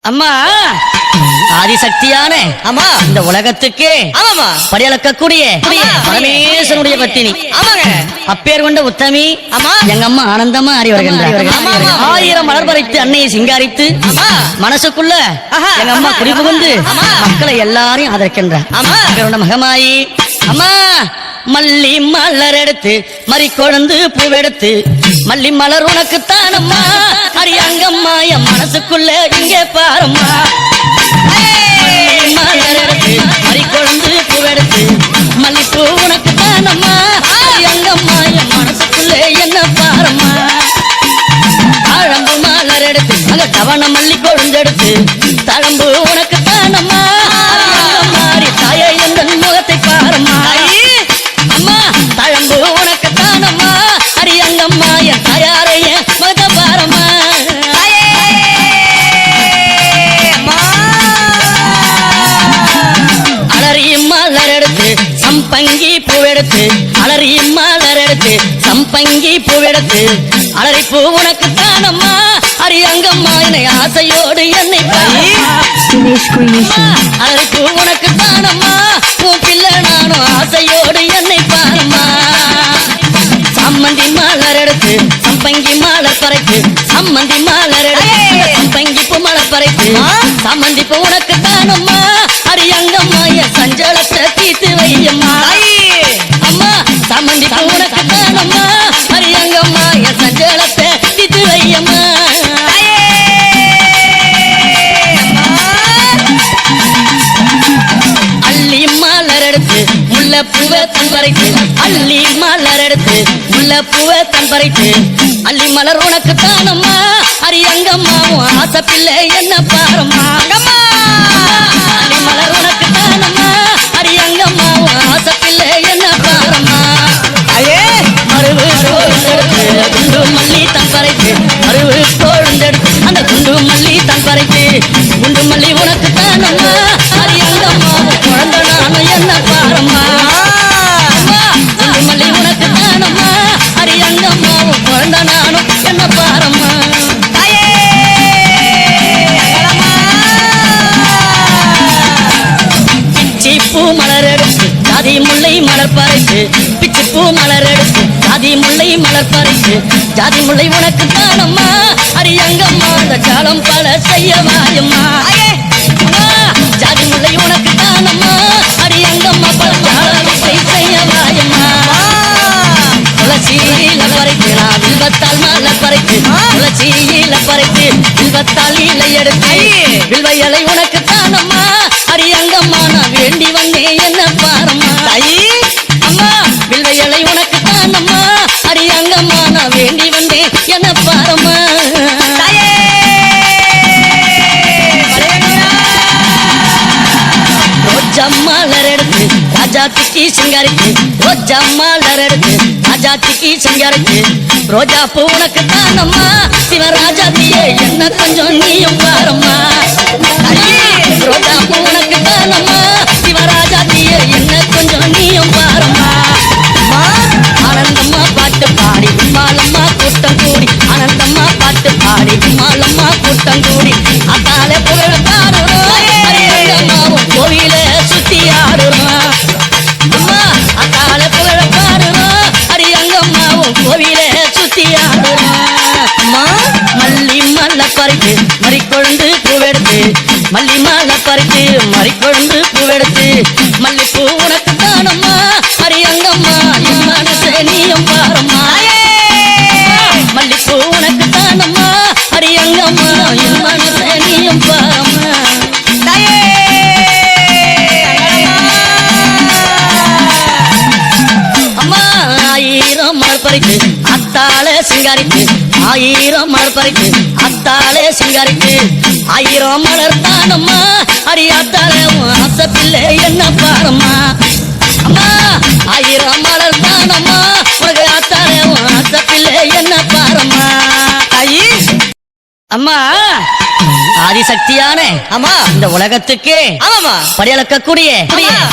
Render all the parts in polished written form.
அம்மா ஆதிசக்தியான அம்மா இந்த உலகத்துக்கே ஆமாமா படியளக்கக்கூடிய பரமேஸ்வரனுடைய பத்தினி ஆமாங்க அப்பேர் கொண்ட உத்தமி அம்மா எங்க அம்மா ஆனந்தமா அறி வருகின்றார். 1000 மலர் பறித்து அன்னையை சிங்காரித்து மனசுக்குள்ள எங்க அம்மா குடிபுகுந்து மக்களை எல்லாரையும் ஆதரிக்கின்றார். மகமாயி அம்மா மல்லி மலர் எடுத்து மறி கொழுந்து பூவெடுத்து மல்லி மலர் உனக்குத்தான் அம்மா அரியங்கம்மா என் மனசுக்குள்ள இங்கே பாரம்மா. மலர் எடுத்து மறி கொழுந்து பூவெடுத்து மல்லிப்பூ உனக்குத்தான் அம்மா அரியங்கம்மா என் மனசுக்குள்ள என்ன பாரம்மா. தாழம்பு மலர் எடுத்து அங்க தவண மல்லி கொழுந்தெடுத்து தழம்பு உனக்குத்தான் அம்மா அரியங்கம்மா தாயை எந்த முகத்தை பாரம்மா. அம்மா தழம்பு உனக்குத்தான் அம்மா அரியங்கம்மா என் தாயாரைய மத பாரம்மா. அலறி மலர் எடுத்து சம்பங்கி பூவெடுத்து அலறி மலர் எடுத்து சம்பங்கி பூவெடுத்து அலறி பூ உனக்குத்தான் அம்மா அரியங்கம்மா என்னை ஆசையோடு என்னை அலறி பூ உனக்குத்தான் அம்மா உன் பிள்ளை நானும் ஆசையோடு என்னை பாருமா. சம்மந்தி மலர் எடுத்து சம்பங்கி மலர் பறைத்து சம்மந்தி மலர் எடுத்து சம்பங்கி பூ மலர் பறைத்து சம்மந்தி பூ உனக்குத்தான் அம்மா அரியங்கம்மா என் சஞ்சலத்தை தீர்த்து வையம்மா. அம்மா சம்மந்தி பூ உனக்குத்தான் அம்மா அரியங்கம்மா என் சஞ்சலத்தை தீர்த்து வையம்மா. அள்ளி மலர் எடுத்து முல்லை பூவை தன் பறித்து அள்ளி மலர் எடுத்து முல்லை பூவை தன் பறித்து அள்ளி மலர் உனக்குத்தான் அம்மா அரியங்கம்மா ஆசை பிள்ளை என்ன பாரம்மா. அள்ளி மலர் உனக்குத்தான் அம்மா அரியங்கம்மா ஆசை பிள்ளை என்ன பாரம்மா. மருவு கோழுந்தெடுத்து குண்டு மல்லி தன் பறித்து மருவு கோழுந்தெடுத்து அந்த குண்டு மல்லி தன் பறித்து குண்டு மல்லி உனக்குத்தான் அம்மா அரியங்கம்மா குழந்தை நானும் என்ன பாரம்மா. குண்டு மல்லி உனக்குத்தான் அம்மா அரியங்கம்மா குழந்தை நானும் என்ன பாரம்மா. பிச்சி பூ மலர் எடுத்து ஜாதி முல்லை மலர் பறித்து பிச்சி பூ மலர் எடுத்து ஜாதி முல்லை மலர் பறித்து ஜாதி முல்லை உனக்குத்தான் அம்மா அரியங்கம்மா அந்த காலம் பல செய்ய வாயம்மா. ஜாதி முல்லை உனக்குத்தான் அம்மா அரியங்கம்மா பல காலத்தை செய்ய வாயம்மா. துளசியில பறித்து நான் வில்வத்தால் மலர் பறித்து துளசியில பறித்து வில்வத்தால் இலை எடுத்து வில்வ இலை உனக்குத்தான் அம்மா அரியங்கம்மா நான் வேண்டி வந்தேன் என்ன பாரம்மா. அம்மா வில்வ இலை உனக்குத்தான் அம்மா அரியங்கம்மா நான் வேண்டி வந்தேன் என்ன பாரம்மா. ரோஜா மலர் எடுத்து ராஜாத்திக்கு சிங்காரித்து ரோஜா மலர் எடுத்து ராஜாத்திக்கு சிங்காரித்து ரோஜா பூ உனக்குத்தான் அம்மா சிவராஜாத்தியே என்ன கொஞ்சம் நீயும் பாரம்மா. ரோஜா பூ உனக்குத்தான் அம்மா சிவராஜாத்தியே என்ன கொஞ்சம் நீயும் பாரம்மா. ஆனந்தம்மா பாட்டு பாடி மாலம்மா கூட்டம் கூடி ஆனந்தம்மா பாட்டு பாடி மாலம்மா கூட்டம் கூடி அத்தாலே புகழ பாடுறோம் அரியங்கம்மாவும் கோவில சுத்தி ஆடுறோம். அம்மா அத்தாலே புகழ பாடுறோம் அரியங்கம்மாவும் கோவில சுத்தி ஆடுறோம். அம்மா மல்லி மல்ல பறித்து மறிக்கொழுந்து பூவெடுத்து மல்லி மல்ல பறித்து மறிக்கொழுந்து பூவெடுத்து மல்லிப்பூ உனக்குத்தான் அம்மா அரியங்கம்மா என் மனசே நீயும் பாரம்மா. மல்லிப்பூ உனக்குத்தான் அம்மா அரியங்கம்மா என் மனசே நீயும் பாரம்மா. அம்மா 1000 மலர் பறித்து அத்தாலே சிங்காரித்து 1000 மலர் பறித்து அத்தாலே சிங்காரித்து 1000 மலர் தானம்மா அரியாத்தாலே ஆசை பிள்ளை என்ன பாரம்மா. அம்மா 1000 மலர் தானம்மா உனக்கு ஆத்தாலே ஆசை பிள்ளை என்ன பாரம்மா. அம்மா ஆதிசக்தியான ஆமா இந்த உலகத்துக்கு ஆமாமா படியளக்கக்கூடிய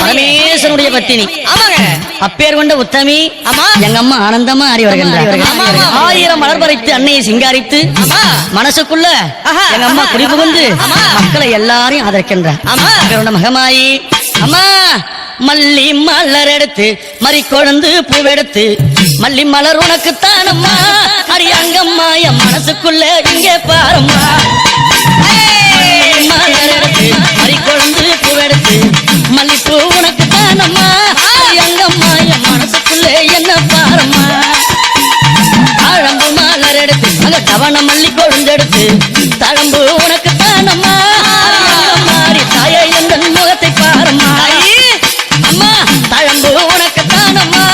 பரமேஸ்வரனுடைய பத்தினி ஆமாங்க அப்பேர் கொண்ட உத்தமி ஆமா எங்க அம்மா ஆனந்தமா ஆடி வருகின்றார் ஆமா, ஆமா. 1000 மலர் பறித்து அன்னையை சிங்காரித்து ஆமா மனசுக்குள்ள ஆஹா, எங்க அம்மா ஆஹா, குடிபுகுந்து ஆமா. மக்களை எல்லாரையும் ஆதரிக்கின்றார் ஆமா. அப்பேர் மகமாயி அம்மா மல்லி மலர் எடுத்து மறி கொழுந்து பூவெடுத்து மல்லி மலர் உனக்கு தானம்மா அரியங்கம்மா என் மனசுக்குள்ள இங்கே பாரம்மா மலர் எடுத்து மறி கொழுந்து பூவெடுத்து மல்லிப்பூ உனக்கு தானம்மா அரியங்கம்மா என் மனசுக்குள்ள என்ன பாரம்மா தாழம்பு மலர் எடுத்து அங்க தவண மல்லி கொழுந்தெடுத்து தழம்பு உனக்கு தானம்மா மாறி தாய எந்த முகத்தை பாரம்மா அம்மா தழம்பு உனக்கு தானம்மா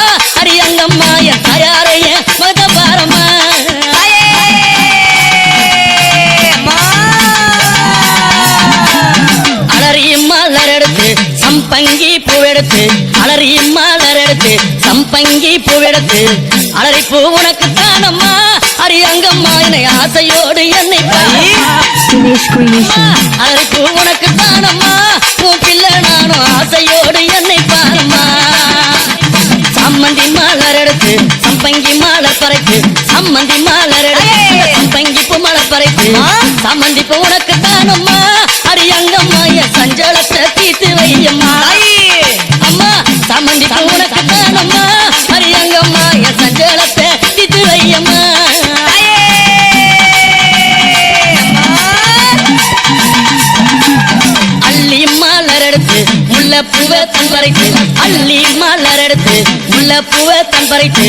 அரியங்கம்மா என் தாயாரைய முகத்தை பாரம்மா அலறி மலர் எடுத்து சம்பங்கி பூவெடுத்து அலறி மலர் எடுத்து சம்பங்கி பூவெடுத்து அலறி பூ உனக்கு தானம்மா அரியங்கம்மா என்னை ஆசையோடு என்னை அலறி பூ உனக்கு தானம்மா உன் பிள்ளை நானும் ஆசையோடு என்னை பாருமா சம்மந்தி மலர் எடுத்து சம்பங்கி மலர் பறைத்து சம்மந்தி மலர் எடுத்து சம்பங்கி பூ மலர் பறைத்து சம்மந்தி பூ உனக்கு தானம்மா அரியங்கம்மா என் சஞ்சலத்தை தீர்த்து வையம்மா அம்மா சம்மந்தி பூ உனக்கு தானம்மா அரியங்கம்மா என் சஞ்சலத்தை தீர்த்து வையம்மா அள்ளி மலர் எடுத்து முல்லை பூவை தன் பறித்து அள்ளி மலர் எடுத்து முல்லை பூவை தன் பறித்து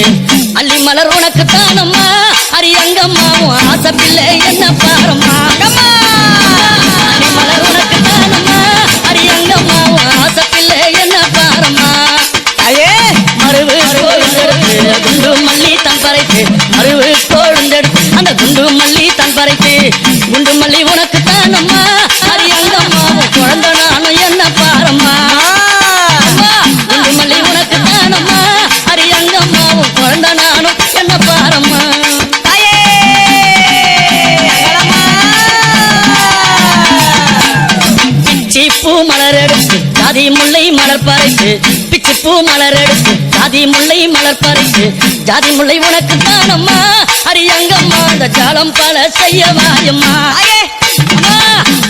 அள்ளி மலர் உனக்கு தானம்மா அரியங்கம்மா உன் ஆசை பிள்ளை என்ன பாரம்மா அள்ளி மலர் உனக்கு தானம்மா அரியங்கம்மா உன் ஆசை பிள்ளை என்ன பாரம்மா மருவு கொழுந்தெடுத்து குண்டு மல்லி தன் பறித்து மருவு கொழுந்தெடுத்து அந்த குண்டு மல்லி தன் பறித்து குண்டு மல்லி உனக்கு தானம்மா அரியங்கம்மா உன் குழந்தை நானும் என்ன பாரம்மா குண்டு மல்லி உனக்கு தானம்மா அரியங்கம்மா உன் குழந்தை நானும் என்ன பாரம்மா பிச்சி பூ மலர் எடுத்து ஜாதி முல்லை மலர் பறித்து பிச்சி பூ மலர் எடுத்து ஜாதி முல்லை மலர் பறித்து ஜாதி முல்லை உனக்கு தானம்மா அரியங்கம்மா அந்த ஜாலம் பல செய்ய வாயம்மா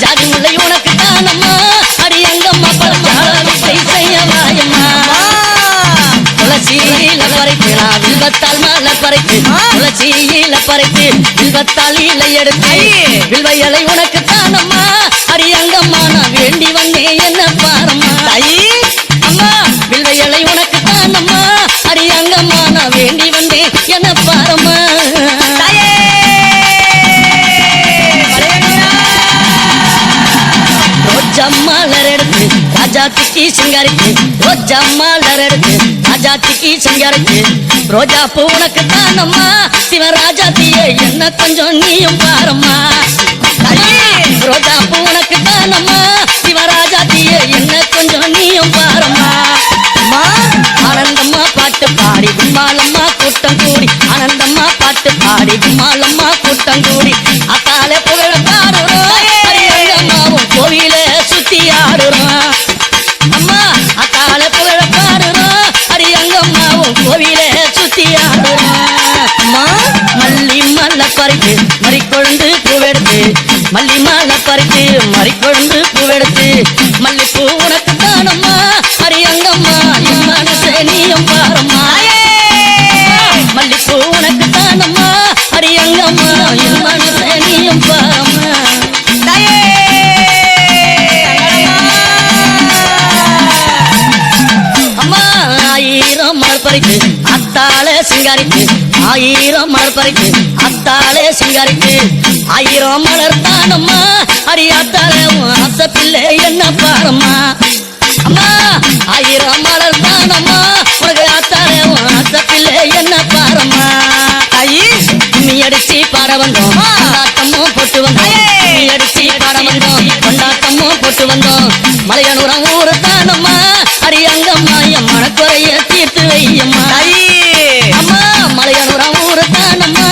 ஜாதி முல்லை உனக்கு தானம்மா அரியங்கம்மா பல ஜாலத்தை செய்ய வாயம்மா துளசியில பறித்து நான் வில்வத்தால் மலர் பறித்து துளசியில பறித்து வில்வத்தால் இலை எடுத்து வில்வ இலை உனக்கு தானம்மா அரியங்கம்மா நான் வேண்டி வந்தேன் என்ன பாரம்மா அம்மா வில்வ இலை உனக்கு தானம்மா அரியங்கம்மா நான் வேண்டி வந்தேன் என்ன பாரம்மா ரோஜா மலர் எடுத்து ராஜாத்திக்கு சிங்காரிக்கு ரோஜா மலர் எடுத்து ராஜாத்திக்கு சிங்காரிக்கு ரோஜா பூ உனக்கு தானம்மா சிவராஜாத்திய என்ன கொஞ்சம் நீயும் பாரம்மா ரோஜா பூ உனக்கு தானம்மா சிவராஜாத்திய என்ன கொஞ்சம் நீயும் பாரம்மா ஆனந்தம்மா பாட்டு பாடி கும்மாலம்மா கூட்டம் கூடி ஆனந்தம்மா பாட்டு பாடி கும்மாலம்மா கூட்டம் கூடி அத்தாலே புகழ பாடுறோம் அரியங்கம்மாவும் கோவில சுத்தி ஆடுறோம் அம்மா அத்தாலே புகழ பாடுறோம் அரியங்கம்மாவும் கோவில சுத்தி ஆடுறோம் அம்மா மல்லி மல்ல பறித்து மறிக்கொழுந்து பூவெடுத்து மல்லி மல்ல பறித்து மறிக்கொழுந்து பூவெடுத்து மல்லிப்பூ உனக்கு தானம்மா அரியங்கம்மா என் மனசே நீயும் பாரம்மா மல்லிப்பூ உனக்கு தானம்மா அரியங்கம்மா என் மனசே நீயும் பாரம்மா அம்மா 1000 மலர் பறித்து அத்தாலே சிங்காரித்து 1000 மலர் பறித்து அத்தாலே சிங்காரித்து 1000 மலர் தானம்மா அரியாத்தாலே உன் ஆசை பிள்ளை என்ன பாரம்மா அம்மா 1000 மலர் தானம்மா உனக்கு ஆத்தாலே உன் ஆசை பிள்ளை என்ன பாரம்மா கும்மி அடிச்சு பாட வந்தோம் கொண்டாட்டமும் போட்டு வந்தோம் கும்மி அடிச்சு பாட வந்தோம் கொண்டாட்டமும் போட்டு வந்தோம் மலையனூரம் ஊரு தானம்மா அரியங்கம்மா என் மனக்குறைய தீர்த்து வையம்மா அம்மா மலையனூரம் ஊரு தானம்மா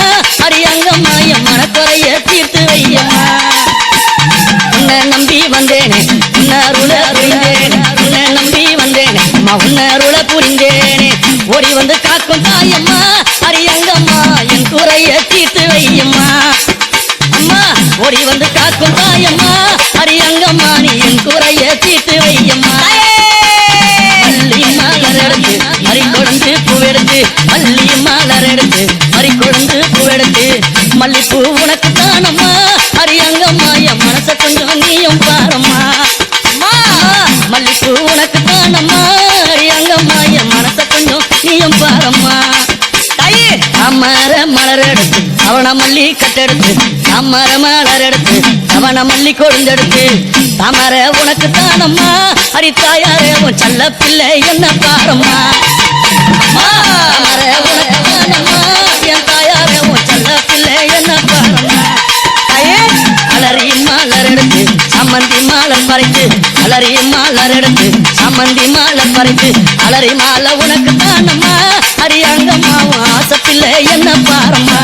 அரியங்கம்மா என் மனக்குறைய தீர்த்து வையம்மா நான் உன்னருள புரிந்தேனே ஓடி வந்து காக்கும் தாயம்மா அரியங்கம்மா என் குறைய தீர்த்து வையம்மா அம்மா ஓடி வந்து காக்கும் தாயம்மா அரியங்கம்மா நீ என் குறைய தீர்த்து வையம்மா மல்லி மலர் எடுத்து மறி கொழுந்து பூவெடுத்து மல்லி மலர் எடுத்து மறி கொழுந்து பூவெடுத்து மல்லிப்பூ உனக்கு தானம்மா அரியங்கம்மா என் மனச கொஞ்சம் நீயும் பாரம்மா மல்லிப்பூ உனக்கு தானம்மா அரியங்கம்மா என் மனச கொஞ்சம் நீயும் பாரம்மா தாமர மலர் எடுத்து அவன மல்லி கட்டெடுத்து தாமர மலர் எடுத்து அவன மல்லி கொழுந்தெடுத்து தாமர உனக்கு தானம்மா அரித்தாயாரே உன் செல்ல பிள்ளை என்ன பாரம்மா தாமர உனக்கு தானம்மா என் தாயாரே உன் செல்ல பிள்ளை என்ன பாரம்மா அலறி மலர் எடுத்து சம்மந்தி மாலர் பறித்து அலறி மலர் எடுத்து சம்மந்தி மாலர் பறித்து அலறி மாலை உனக்கு தானம்மா அரியங்கம்மா ஆசை பிள்ளை என்ன பாரம்மா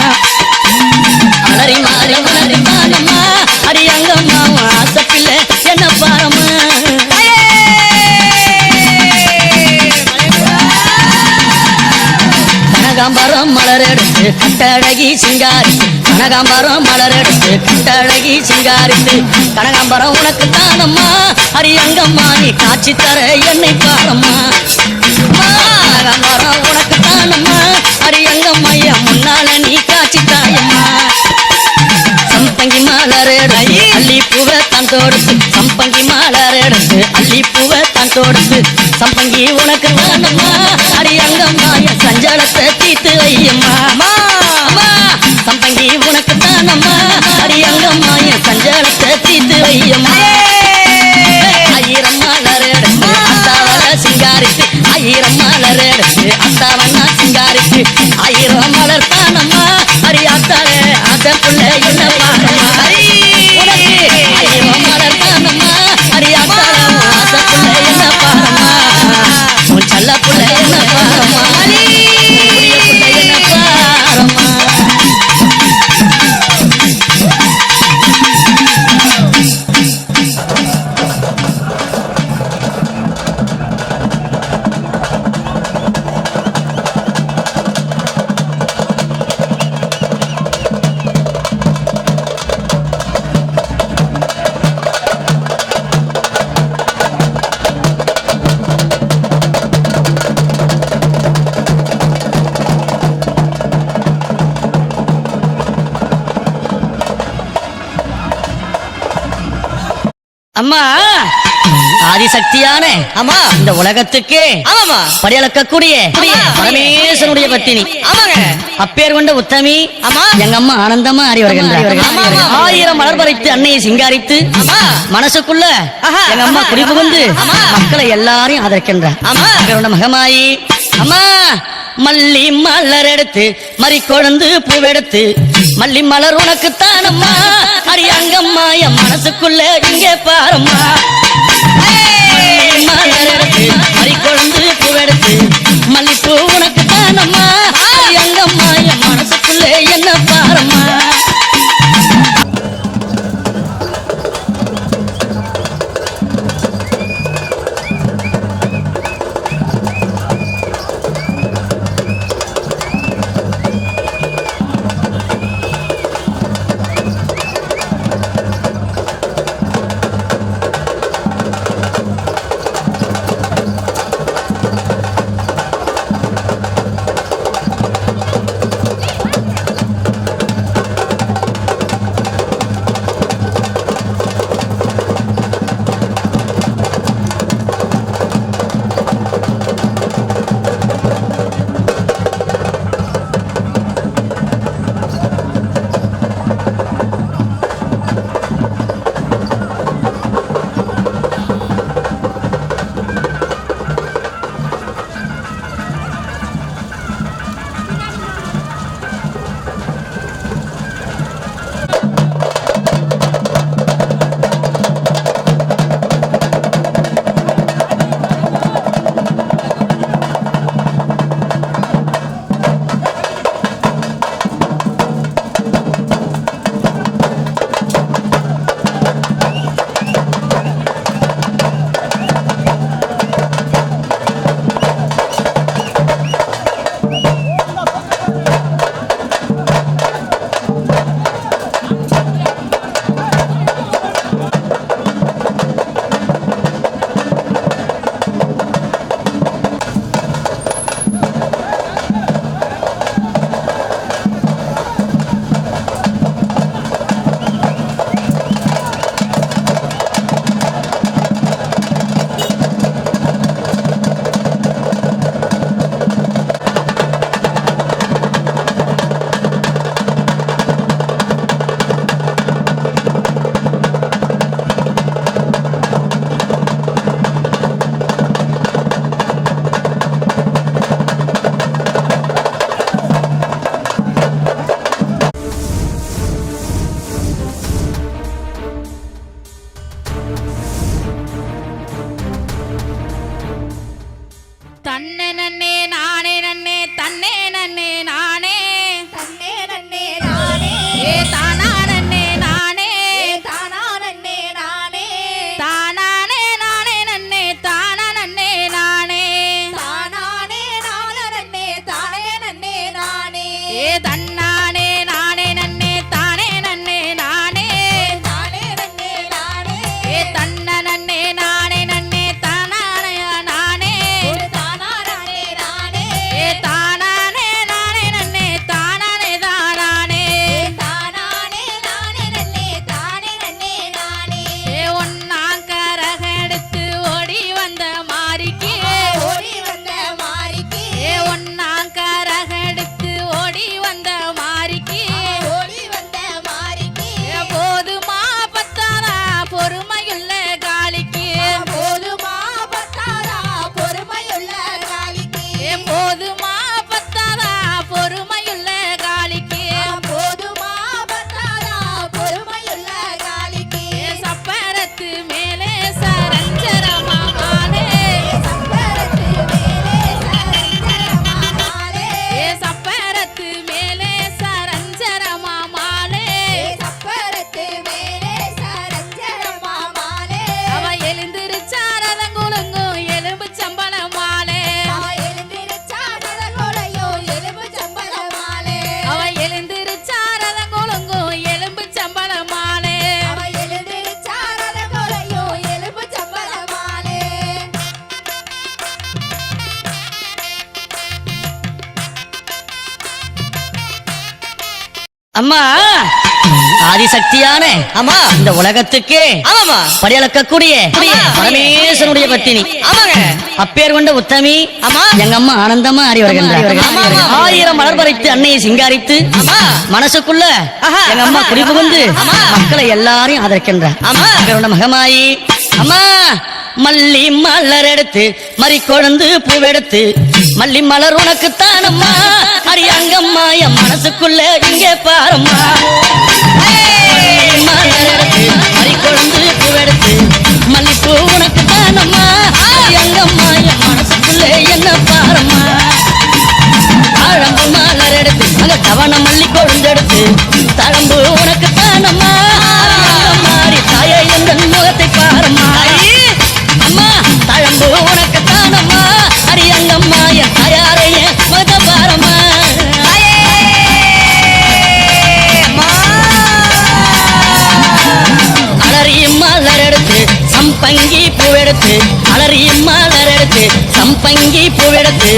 அலறி மாறி உனக்கு தானம்மா அரியங்கம்மா ஆசை பிள்ளை என்ன பாரம்மா கனகாம்பரம் மலர் எடுத்து கட்டழகி சிங்காரித்து கனகாம்பரம் மலர் எடுத்து கட்டழகி சிங்காரித்து கனகாம்பரம் உனக்கு தானம்மா அரியங்கம்மா நீ காட்சி தர என்னை பாரம்மா கனகாம்பரம் உனக்கு தானம்மா அரியங்கம்மா என் முன்னால நீ காட்சி தாயம்மா சம்பங்கி மலர் எடுத்து அள்ளி பூவை தான் தொடுத்து சம்பங்கி மலர் எடுத்து அள்ளி பூவை தான் தொடுத்து சம்பங்கி உனக்கு தானம்மா அரியங்கம்மா என் சஞ்சலத்தை தீர்த்து வையம்மா சம்பங்கி உனக்கு தானம்மா அரியங்கம்மா என் சஞ்சலத்தை தீர்த்து வையம்மா ஆயிரம் மலர் எடுத்து அத்தாவன சிங்காரித்து ஆயிரம் மலர் எடுத்து அத்தாவன சிங்காரித்து ஆயிரம் மலர் தானம்மா அரியாத்தாலே அதற்குள்ள என்ன பாரம்மா ஆயிரம் மலர் தானம்மா அரியாத்தாலே அதற்குள்ள என்ன பாரம்மா உன் செல்ல புள்ள என்ன பாரம்மா புள்ள என்ன பாரம்மா அம்மா ஆதிசக்தியான அம்மா இந்த உலகத்துக்கே ஆமாமா படியளக்கக்கூடிய பரமேஸ்வரனுடைய பத்தினி ஆமாங்க அப்பேர் கொண்ட உத்தமி ஆமா எங்க அம்மா ஆனந்தமா அறி வருகின்றார் ஆயிரம் மலர் பறித்து அன்னையை சிங்காரித்து மனசுக்குள்ள எங்க அம்மா குடிபுகுந்து மக்களை எல்லாரையும் ஆதரிக்கின்றார் மகமாயி அம்மா மல்லி மலர் எடுத்து மறி கொழுந்து பூவெடுத்து மல்லி மலர் உனக்கு தானம்மா அரியங்கம்மா என் மனசுக்குள்ள இங்கே பாரம்மா மலர் எடுத்து மறி கொழுந்து பூவெடுத்து மல்லிப்பூ உனக்கு தானம்மா அரியங்கம்மா என் மனசுக்குள்ள என்ன பாரம்மா அம்மா ஆதிசக்தியான ஆமா இந்த உலகத்துக்கே ஆமாமா படியளக்கக்கூடிய பரமேஸ்வரனுடைய பத்தினி ஆமாங்க அப்பேர் கொண்ட உத்தமி ஆமா எங்க அம்மா ஆனந்தமா ஆடி வருகின்றார் ஆமா, ஆமா. 1000 மலர் பறித்து அன்னையை சிங்காரித்து ஆமா மனசுக்குள்ள ஆஹா. எங்க அம்மா குடிபுகுந்து ஆமா. மக்களை எல்லாரையும் ஆதரிக்கின்றார் ஆமா. அப்பேர் மகமாயி அம்மா மல்லி மலர் எடுத்து மறி கொழுந்து பூவெடுத்து மல்லி மலர் உனக்குத்தான் அம்மா அரியங்கம்மா என் மனசுக்குள்ள இங்கே பாரம்மா மலர் எடுத்து மறி கொழுந்து பூவெடுத்து மல்லிப்பூ உனக்குத்தான் அம்மா அரியங்கம்மா என் மனசுக்குள்ள என்ன பாரம்மா தாழம்பு மலர் எடுத்து அங்க தவண மல்லி கொழுந்தெடுத்து தழம்பு உனக்குத்தான் அம்மா மாறி தாயே எந்த முகத்தை பாரம்மா அம்மா தழம்பு உனக்குத்தான் அம்மா அரியங்கம்மா என் தாயாரைய முகத்தை பாரம்மா அலறி மலர் எடுத்து சம்பங்கி பூவெடுத்து அலறி மலர் எடுத்து சம்பங்கி பூவெடுத்து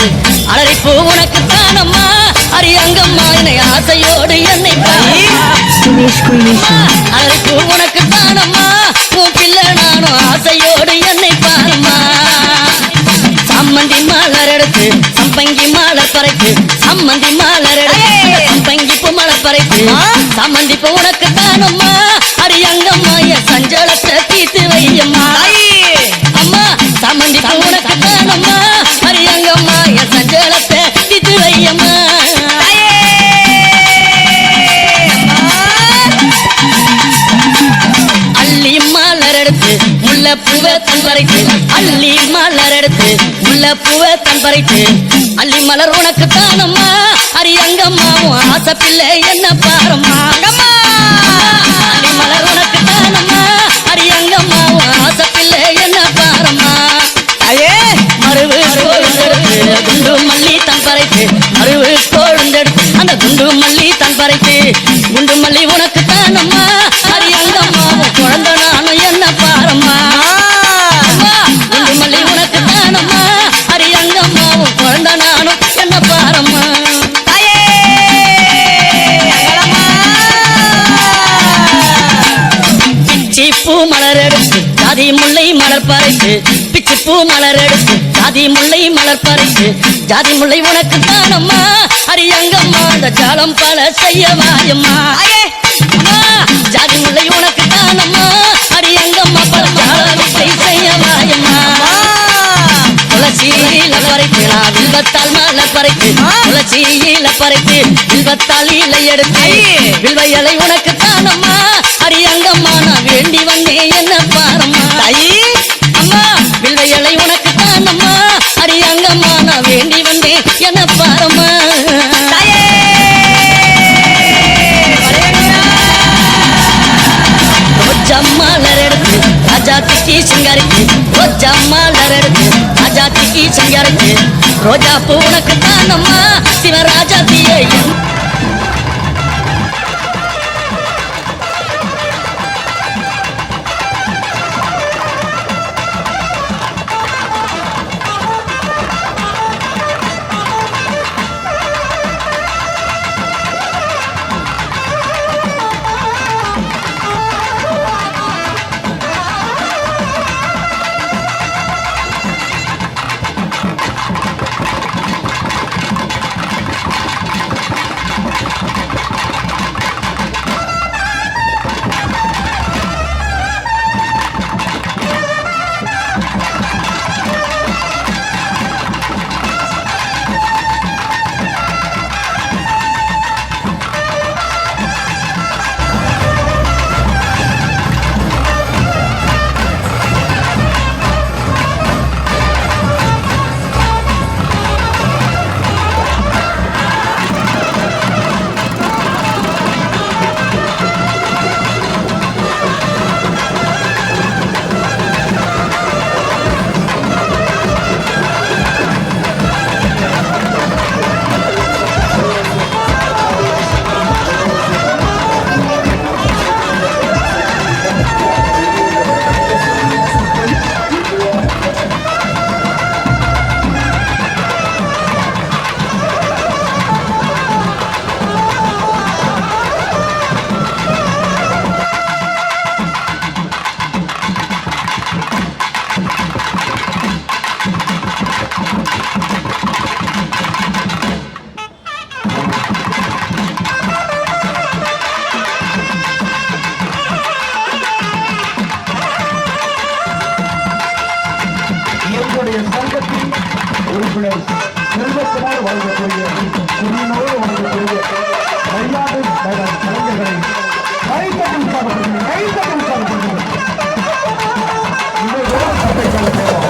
அலறி பூ உனக்குத்தான் அம்மா அரியங்கம்மா என்னை ஆசையோடு என்னை அலறி பூ உனக்குத்தான் அம்மா உன் பிள்ளை நானும் ஆசையோடு என்னை பாருமா சம்மந்தி மலர் எடுத்து சம்பங்கி மலர் பறைத்து சம்மந்தி மலர் எடுத்து சம்பங்கி பூ மலர் பறைத்து சம்மந்தி பூ உனக்குத்தான் அம்மா அரியங்கம்மா என் சஞ்சலத்தை தீர்த்து வையம்மா அம்மா சம்மந்தி பூ உனக்குத்தான் அம்மா அரியங்கம்மா என் சஞ்சலத்தை தீர்த்து வையம்மா அள்ளி மலர் எடுத்து முல்லை பூவை தன் பறித்து அள்ளி மலர் எடுத்து முல்லை பூவை தன் பறித்து அள்ளி மலர் உனக்குத்தான் அம்மா அரியங்கம்மா உன் ஆசை பிள்ளை என்ன பாரம்மா அள்ளி மலர் உனக்குத்தான் அம்மா அரியங்கம்மா உன் ஆசை பிள்ளை என்ன பாரம்மா மருவு கொழுந்தெடுத்து குண்டு மல்லி தன் பறைத்து மருவு கொழுந்தெடுத்து அந்த குண்டு மல்லி தன் பறைத்து குண்டு மல்லி உனக்குத்தான் அம்மா அரியங்கம்மா உன் குழந்தை நானும் என்ன பாரம்மா குண்டு மல்லி உனக்குத்தான் அம்மா அரியங்கம்மா உன் குழந்தை நானும் என்ன பாரம்மா பிச்சி பூ மலர் எடுத்து ஜாதி முல்லை மலர் பறித்து பிச்சி பூ மலர் எடுத்து ஜாதி முல்லை மலர் பறித்து ஜாதி முல்லை உனக்குத்தான் அம்மா அரியங்கம்மா அந்த ஜாலம் பல செய்ய வாயம்மா ஜாதி முல்லை உனக்குத்தான் அம்மா அரியங்கம்மா பல ஜாலத்தை செய்ய வாயம்மா துளசியில பறித்து நான் வில்வத்தால் மலை பறித்து துளசியில பறித்து வில்வத்தால் இலை எடுத்து வில்வ இலை உனக்குத்தான் அம்மா அரியங்கம்மா நான் வேண்டி வந்தேன் என்ன பாரம்மா அம்மா வில்வ இலை உனக்குத்தான் அம்மா அரியங்கம்மா நான் வேண்டி வந்தேன் என்ன பாரம்மா ரோஜா மலர் எடுத்து ராஜாத்திக்கு சிங்காரிக்கு ரோஜா மலர் எடுத்து ராஜாத்திக்கு சிங்காரிக்கு ரோஜா பூ உனக்குத்தான் அம்மா சிவராஜாத்தியே சங்கத்தின் உறுப்பினர் செல்வகுமார் வழங்கக்கூடிய குடியினோடு வழங்கக்கூடிய மரியாதை கலைஞர்களை கைத்தட்டி உற்சாகப்படுகிறது கைத்தட்டி உற்சாகப்படுகிறது இவர்களோடு சட்டை கலப்போம்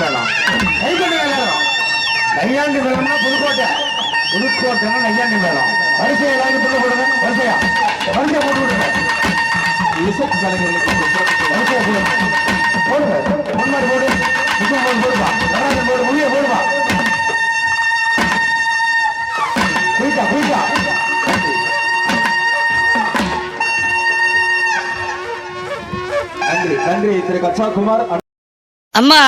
மேளம் நையாண்டி மேளம்னா புதுக்கோட்டை புதுக்கோட்டைன்னா நையாண்டி மேளம் வரிசையை எல்லாரும் சொல்ல போடுங்க வரிசையா வரிசையை போட்டு விடுங்க இசைக்கு கலைஞர்களுக்கு வரிசையை போடுங்க முன்னாடி போடு முக்கியம் போடு போடுவா நடராஜன் போடு முடிய போடுவா போயிட்டா போயிட்டா நன்றி நன்றி திரு கச்சாகுமார் அம்மா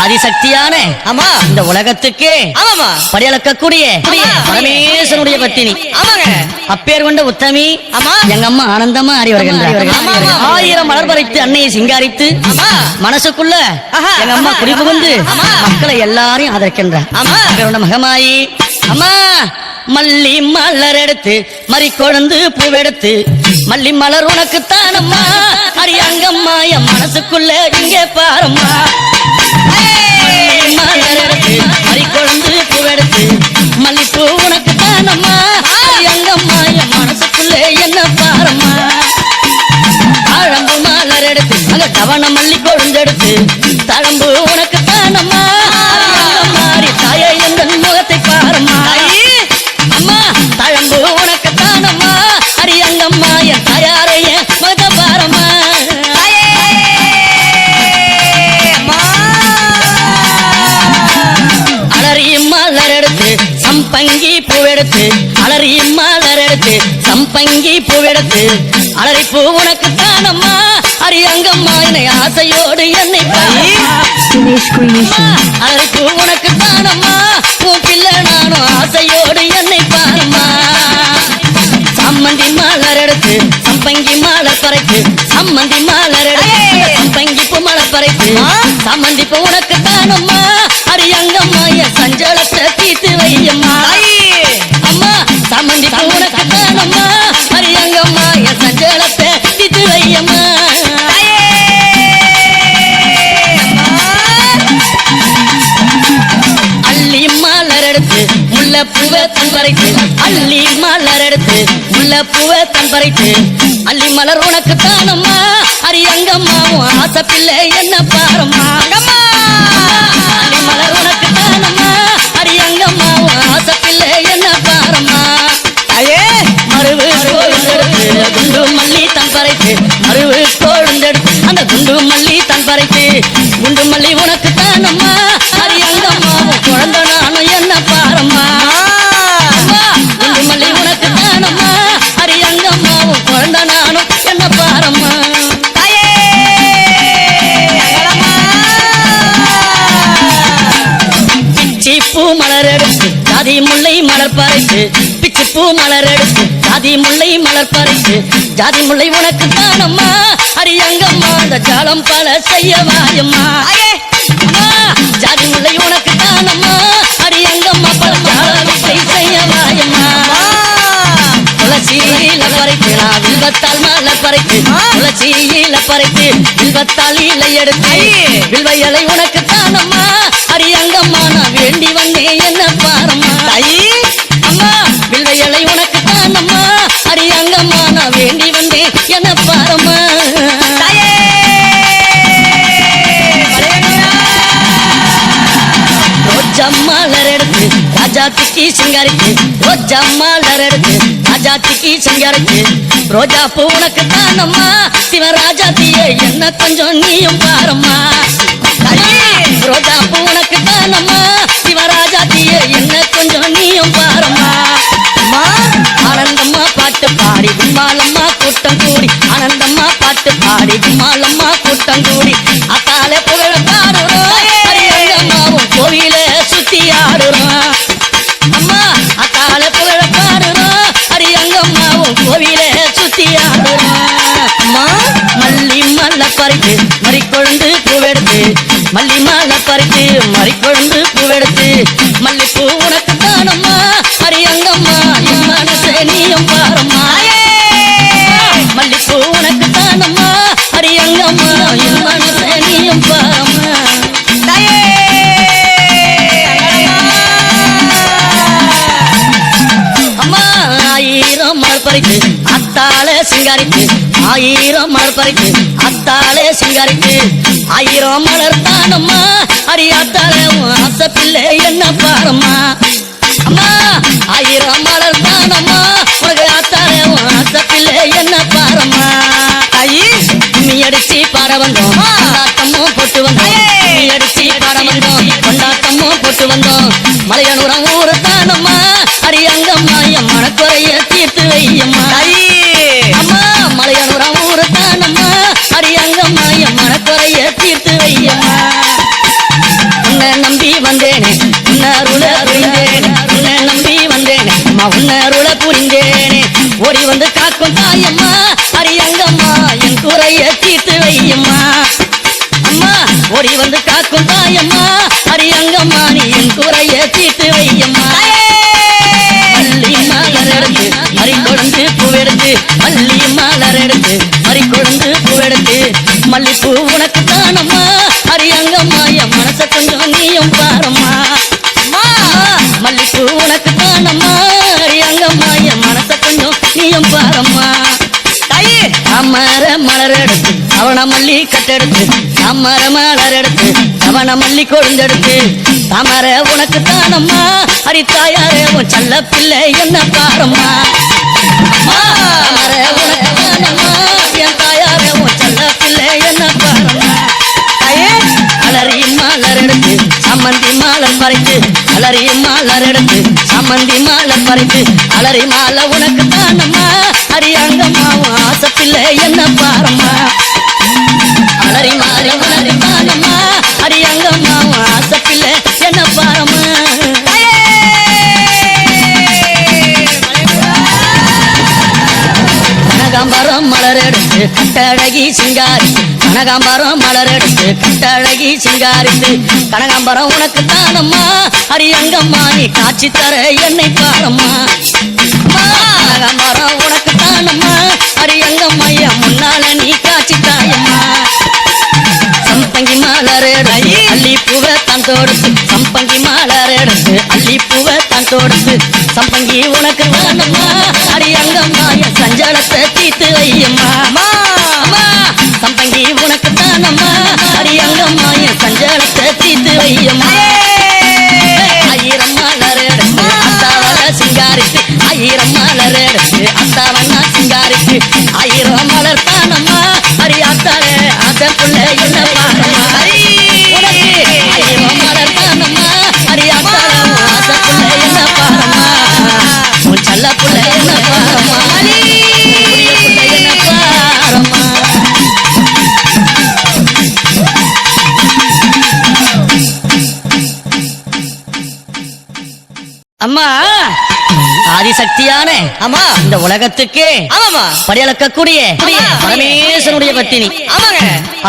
ஆதிசக்தியான அம்மா இந்த உலகத்துக்கு ஆமாமா படியளக்கக்கூடிய பரமேஸ்வரனுடைய பத்தினி ஆமாங்க அப்பேர் கொண்ட உத்தமி ஆமா எங்க அம்மா ஆனந்தமா ஆடி வருகின்றார் 1000 மலர் பறித்து அன்னையை சிங்காரித்து மனசுக்குள்ள எங்க அம்மா குடிபுகுந்து மக்களை எல்லாரையும் ஆதரிக்கின்றார் ஆமா மகமாயி அம்மா மல்லி மலர் எடுத்து மறி கொழுந்து பூவெடுத்து மல்லி மலர் உனக்கு தானம்மா அரியங்கம்மா என் மனசுக்குள்ள இங்கே பாரம்மா மலர் எடுத்து மறி கொழுந்து பூவெடுத்து மல்லிப்பூ உனக்கு தானம்மா அரியங்கம்மா என் மனசுக்குள்ள என்ன பாரம்மா தாழம்பு மலர் எடுத்து அங்க தவண மல்லி கொழுந்தெடுத்து தழம்பு உனக்கு தானம்மா மாறி தாயை எந்த முகத்தை பாரம்மா அம்மா தழம்பு உனக்கு தானம்மா அரியங்கம்மா என் தாயாரைய மக பாரம்மா அலறி மலர் எடுத்து சம்பங்கி பூவெடுத்து அலறி மலர் எடுத்து சம்பங்கி பூவெடுத்து அலறி பூ உனக்கு தானம்மா அரியங்கம்மா என்னை ஆசையோடு என்னை அலறி பூ உனக்கு தானம்மா உன் பிள்ளை நானும் ஆசையோடு என்னை பாருமா சம்மந்தி மலர் எடுத்து சம்பங்கி மலர் பறைத்து சம்மந்தி மலர் எடுத்து சம்பங்கி பூ மலர் பறைத்து சம்மந்தி பூ உனக்கு தானம்மா அரியங்கம்மா என் சஞ்சலத்தை தீர்த்து வையம்மா அம்மா சம்மந்தி பூ உனக்கு தானம்மா அரியங்கம்மா என் சஞ்சலத்தை தீர்த்து வையம்மா அள்ளி மலர் எடுத்து முல்லை பூவை தன் பறித்து அள்ளி மலர் எடுத்து முல்லை பூவை தன் பறித்து அள்ளி மலர் உனக்கு தானம்மா அரியங்கம்மாவும் ஆசை பிள்ளை என்ன பாரம்மா அள்ளி மலர் உனக்கு தானம்மா அரியங்கம்மாவும் ஆசை பிள்ளை என்ன பாரம்மா மருவு கோழுந்தெடுத்து குண்டு மல்லி தன் பறித்து மருவு கோழுந்தெடுத்து அந்த குண்டு மல்லி தன் பறித்து குண்டு மல்லி உனக்கு தானம்மா அரியங்கம்மாவும் குழந்தை நானும் என்ன பாரம்மா குண்டு மல்லி உனக்கு தானம்மா அரியங்கம்மாவும் குழந்தை நானும் என்ன பாரம்மா பிச்சி பூ மலர் எடுத்து ஜாதி முல்லை மலர் பறித்து பிச்சி பூ மலர் எடுத்து ஜாதி முல்லை மலர் பறித்து ஜாதி முல்லை உனக்கு தானம்மா அரியங்கம்மா அந்த ஜாலம் பல செய்ய வாயம்மா ஜாதி முல்லை உனக்கு தானம்மா அரியங்கம்மா பல ஜாலத்தை செய்ய வாயம்மா துளசியில பறித்து நான் வில்வத்தால் மலர் பறித்து துளசியில பறித்து வில்வத்தால் இலை எடுத்து வில்வ இலை உனக்கு தானம்மா அரியங்கம்மா நான் வேண்டி வந்தேன் என்ன பாரம்மா அம்மா வில்வ இலை உனக்கு தானம்மா அரியங்கம்மா நான் வேண்டி வந்தேன் என்ன பாரம்மா ரோஜா மலர் எடுத்து ராஜாத்திக்கு சிங்காரிக்கு ரோஜா மலர் எடுத்து ராஜாத்திக்கு சிங்காரிக்கு ரோஜா பூ உனக்கு தானம்மா சிவராஜாத்திய என்ன கொஞ்சம் நீயும் பாரம்மா ரோஜா பூ உனக்கு தானம்மா சிவராஜாத்திய என்ன கொஞ்சம் நீயும் பாரம்மா ஆனந்தம்மா பாட்டு பாடி கும்மாலம்மா கூட்டம் கூடி ஆனந்தம்மா பாட்டு பாடி கும்மாலம்மா கூட்டம் கூடி அத்தாலே புகழ பாடுறோம் அரியங்கம்மாவும் கோவில சுத்தி ஆடுறோம் அம்மா அத்தாலே புகழ பாடுறோம் அரியங்கம்மாவும் கோவில சுத்தி ஆடுறோம் அம்மா மல்லி மல்ல பறித்து மறிக்கொழுந்து பூவெடுத்து மல்லி மல்ல பறித்து மறிக்கொழுந்து பூவெடுத்து மல்லிப்பூ உனக்கு தானம்மா அரியங்கம்மா என் மனசே நீயும் பாரம்மா மல்லிப்பூ உனக்கு தானம்மா அரியங்கம்மா என் மனசே நீயும் பாரம்மா அம்மா 1000 மலர் பறித்து அத்தாலே சிங்காரிக்கு 1000 மலர் பறித்து அத்தாலே சிங்காரிக்கு 1000 மலர் தானம்மா அடியாத்தாலே உன் ஆசை பிள்ளை என்ன பாரம்மா அம்மா 1000 மலர் தானம்மா உனக்கு ஆத்தாலே உன் ஆசை பிள்ளை என்ன பாரம்மா ஐயே கும்மி அடிச்சு பாட வந்தோம் கொண்டாட்டமும் போட்டு வந்தோம் கும்மி அடிச்சு பாட வந்தோம் கொண்டாட்டமும் போட்டு வந்தோம் மலையனூரம் ஊரு தானம்மா அடியங்கம்மா என் மனக்குறைய தீர்த்து வையம்மா அம்மா மலையனூரம் ஊரு தானம்மா அடியங்கம்மா என் மனக்குறைய தீர்த்து வையம்மா உன்னை நம்பி வந்தேனே உன்னருள புரிந்தேனே உன்னை நம்பி வந்தேனே அம்மா உன்னருள புரிந்தேனே ஓடி வந்து காக்கும் தாயம்மா அடியங்கம்மா என் குறைய தீர்த்து வையம்மா அம்மா ஓடி வந்து காக்கும் தாயம்மா அடியங்கம்மா நீ என் குறைய தீர்த்து வையம்மா அள்ளி மலர் எடுத்து மறி கொழுந்து பூவெடுத்து அள்ளி மலர் எடுத்து மறி கொழுந்து பூவெடுத்து மல்லிப்பூ உனக்கு தானம்மா அடியங்கம்மா என் மனச கொஞ்சம் நீயும் பாரம்மா மல்லிப்பூ உனக்கு தானம்மா அடியங்கம்மா என் மனச கொஞ்சம் நீயும் பாரம்மா அமர மலர் எடுத்து அவன மல்லி கட்டெடுத்து அமர மலர் எடுத்து அவன மல்லி கொழுந்தெடுத்து தாமர உனக்கு தானம்மா அடி தாயாரே உன் செல்ல பிள்ளை என்ன பாரம்மா தாமர உனக்கு தானம்மா என் தாயாரே உன் செல்ல பிள்ளை என்ன பாரம்மா அலறி மலர் எடுத்து சம்மந்தி மாலர் பறித்து அலறி மலர் எடுத்து சம்மந்தி மாலர் பறித்து அலறி மாலை உனக்கு தானம்மா அடியங்கம்மா உன் ஆசை பிள்ளை என்ன பாரம்மா அலறி மாறி உனக்கு தானம்மா அடியங்கம்மா உன் ஆசை பிள்ளை என்ன பாரம்மா கனகாம்பரம் மலர் எடுத்து கட்டழகி சிங்காரித்து கனகாம்பரம் மலர் எடுத்து கட்டழகி சிங்காரித்து கனகாம்பரம் உனக்கு தானம்மா அடியங்கம்மா நீ காட்சி தர என்னை பாரம்மா கனகாம்பரம் உனக்கு தானம்மா அடியங்கம்மா என் முன்னால நீ காட்சி தாயம்மா சம்பங்கி மலர் எடுத்து அள்ளி பூவை தான் தொடுத்து சம்பங்கி மலர் எடுத்து அள்ளி பூவை தான் தொடுத்து சம்பங்கி உனக்கு தானம்மா அடியங்கம்மா என் சஞ்சலத்தை தீர்த்து வையம்மா சம்பங்கி உனக்கு தானம்மா அடியங்கம்மா என் சஞ்சலத்தை தீர்த்து வையம்மா 1000 மலர் எடுத்து அத்தாவன சிங்காரித்து 1000 மலர் எடுத்து அத்தாவன சிங்காரித்து 1000 மலர் தானம்மா அடியாத்தாலே ஆசை புள்ள என்ன பாரம்மா 1000 மலர் தானம்மா அடியாத்தாலே ஆசை புள்ள என்ன பாரம்மா உன் செல்ல புள்ள என்ன பாரம்மா புரிய புள்ள என்ன பாரம்மா அம்மா ஆதிசக்தியான அம்மா இந்த உலகத்துக்கே ஆமாமா படியளக்கக்கூடிய பரமேஸ்வரனுடைய பத்தினி ஆமாங்க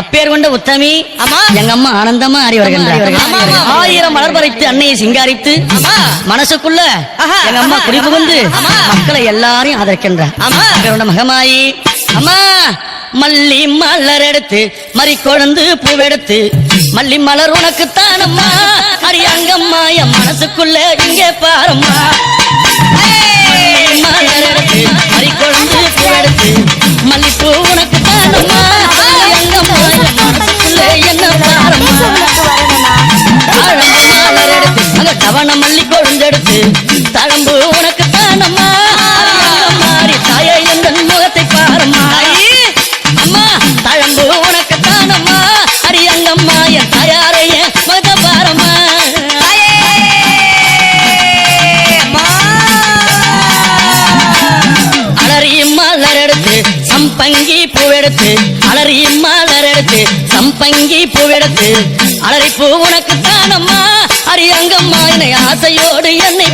அப்பேர் கொண்ட உத்தமி ஆமா எங்க அம்மா ஆனந்தமா அறி வருகின்றார் 1000 மலர் பறித்து அன்னையை சிங்காரித்து மனசுக்குள்ள எங்க அம்மா குடிபுகுந்து மக்களை எல்லாரையும் ஆதரிக்கின்றார் அப்பேர் கொண்ட மகமாயி அம்மா மல்லி மலர் எடுத்து மறி கொழுந்து பூவெடுத்து மல்லி மலர் உனக்கு தானம்மா அடியங்கம்மா என் மனசுக்குள்ள இங்கே பாரம்மா மலர் எடுத்து மறி கொழுந்து பூவெடுத்து மல்லிப்பூ உனக்கு தானம்மா அடியங்கம்மா என் மனசுக்குள்ள என்ன பாரம்மா மலர் எடுத்து அங்க தவண மல்லி கொழுந்தெடுத்து தழம்பு உனக்கு தானம்மா அடியங்கம்மா தாயை எந்த முகத்தை பாரம்மா அம்மா தழம்பு உனக்கு தானம்மா அடியங்கம்மா என் தாயாரைய மத பாரம்மா அலறி மலர் எடுத்து சம்பங்கி பூவெடுத்து அலறி மலர் எடுத்து சம்பங்கி பூவெடுத்து அலறி பூ உனக்கு தானம்மா அடியங்கம்மா என்னை ஆசையோடு என்னை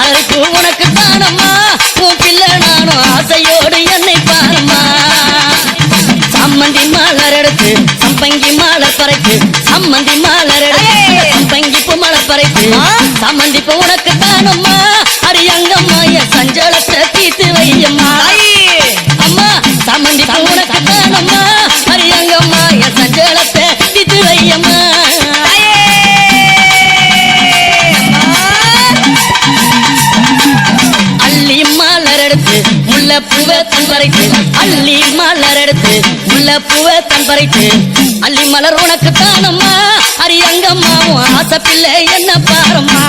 அலறி பூ உனக்கு தானம்மா உன் பிள்ளை நானும் ஆசையோடு என்னை பாரம்மா சம்மந்தி மலர் எடுத்து சம்பங்கி மலர் பறைத்து சம்மந்தி மலர் எடுத்து சம்பங்கி பூ மலர் பறைத்து சம்மந்தி பூ உனக்கு தானம்மா அடியங்கம்மா என் சஞ்சலத்தை தீர்த்து வையம்மா அம்மா சம்மந்தி பூ உனக்கு தானம்மா அடியங்கம்மா என் சஞ்சலத்தை தீர்த்து வையம்மா அள்ளி மலர் எடுத்து முல்லை பூவை தன் பறித்து அள்ளி மலர் எடுத்து முல்லை பூவை தன் பறித்து அள்ளி மலர் உனக்கு தானம்மா அரியங்கம்மாவும் ஆசை பிள்ளை என்ன பாரம்மா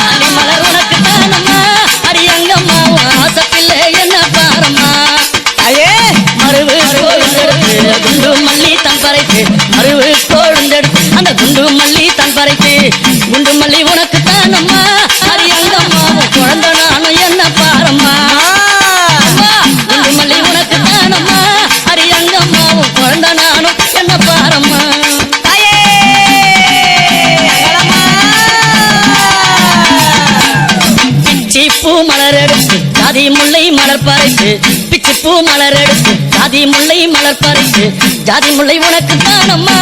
அள்ளி மலர் உனக்கு தானம்மா அரியங்கம்மாவும் ஆசை பிள்ளை என்ன பாரம்மா மருவு கோழுந்தெடுத்து குண்டு மல்லி தன் பறித்து மருவு கோழுந்தெடுத்து அந்த குண்டு மல்லி தன் பறித்து குண்டு மல்லி உனக்கு தானம்மா அரியங்கம்மாவும் குழந்தை நானும் என்ன பாரம்மா குண்டு மல்லி உனக்கு தானம்மா அரியங்கம்மாவும் குழந்தை நானும் என்ன பாரம்மா பிச்சி பூ மலர் எடுத்து ஜாதி முல்லை மலர் பறித்து பிச்சி பூ மலர் எடுத்து ஜாதி முல்லை மலர் பறித்து ஜாதி முல்லை உனக்கு தானம்மா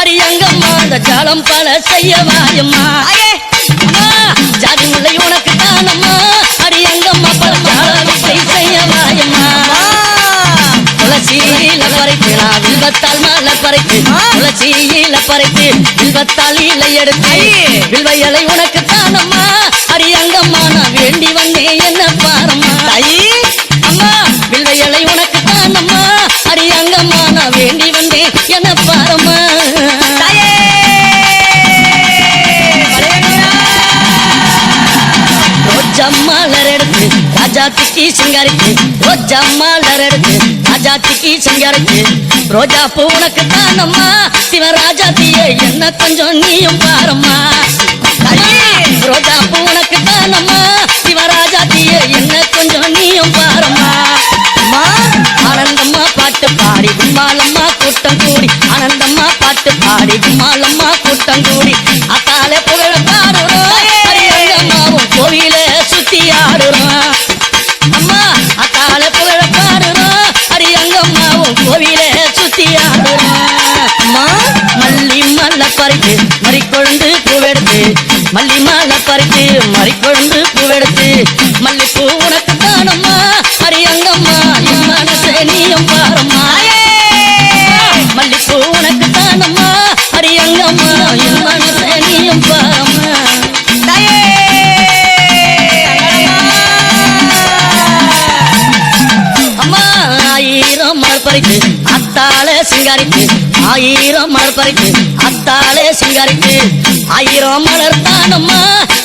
அரியங்கம்மா அந்த ஜாலம் பல செய்ய வாயம்மா ஜாதி முல்லை உனக்கு தானம்மா அரியங்கம்மா பல ஜாலத்தை செய்ய வாயம்மா துளசியில பறித்து நான் வில்வத்தால் மாலை பறித்து துளசியில பறித்து வில்வத்தால் இலை எடுத்து வில்வ இலை உனக்கு தானம்மா அரியங்கம்மா நான் வேண்டி வந்தேன் என்ன பாரம்மா அம்மா வில்வ இலை உனக்கு தானம்மா அரியங்கம்மா நான் வேண்டி வந்தேன் என்ன பாரம்மா ரோஜா மலர் எடுத்து ராஜாத்திக்கு சிங்காரித்து ரோஜா மலர் எடுத்து ராஜாத்திக்கு சிங்காரித்து ரோஜா பூ உனக்கு தானம்மா சிவராஜாத்தியே என்ன கொஞ்சம் நீயும் பாரம்மா ரோஜா பூ உனக்கு தானம்மா சிவராஜாத்தியே என்ன கொஞ்சம் நீயும் பாரம்மா ஆனந்தம்மா பாட்டு பாடி கும்மாலம்மா கூட்டம் கூடி ஆனந்தம்மா பாட்டு பாடி கும்மாலம்மா கூட்டம் கூடி அத்தாலே புகழ பாடுறோம் அரியங்கம்மாவும் கோவில சுத்தி ஆடுறோம் அம்மா அத்தாலே புகழ பாடுறோம் அரியங்கம்மாவும் கோவில சுத்தி ஆடுறோம் அம்மா மல்லி மல்ல பறித்து மறிக்கொழுந்து பூவெடுத்து மல்லி மாலை பறித்து மறிக்கொழுந்து பூவெடுத்து மல்லிப்பூ உனக்கு தானம்மா அரியங்கம்மா என் மனசே நீயும் பாரம்மா மல்லிப்பூ உனக்கு தானம்மா அரியங்கம்மா என் மனசே நீயும் பாரம்மா அம்மா ஆயிரம் மலர் பறித்து அத்தாலே சிங்காரித்து ஆயிரம் மலர் பறித்து அத்தாலே சிங்காரித்து ஆயிரம் மலர் தானம்மா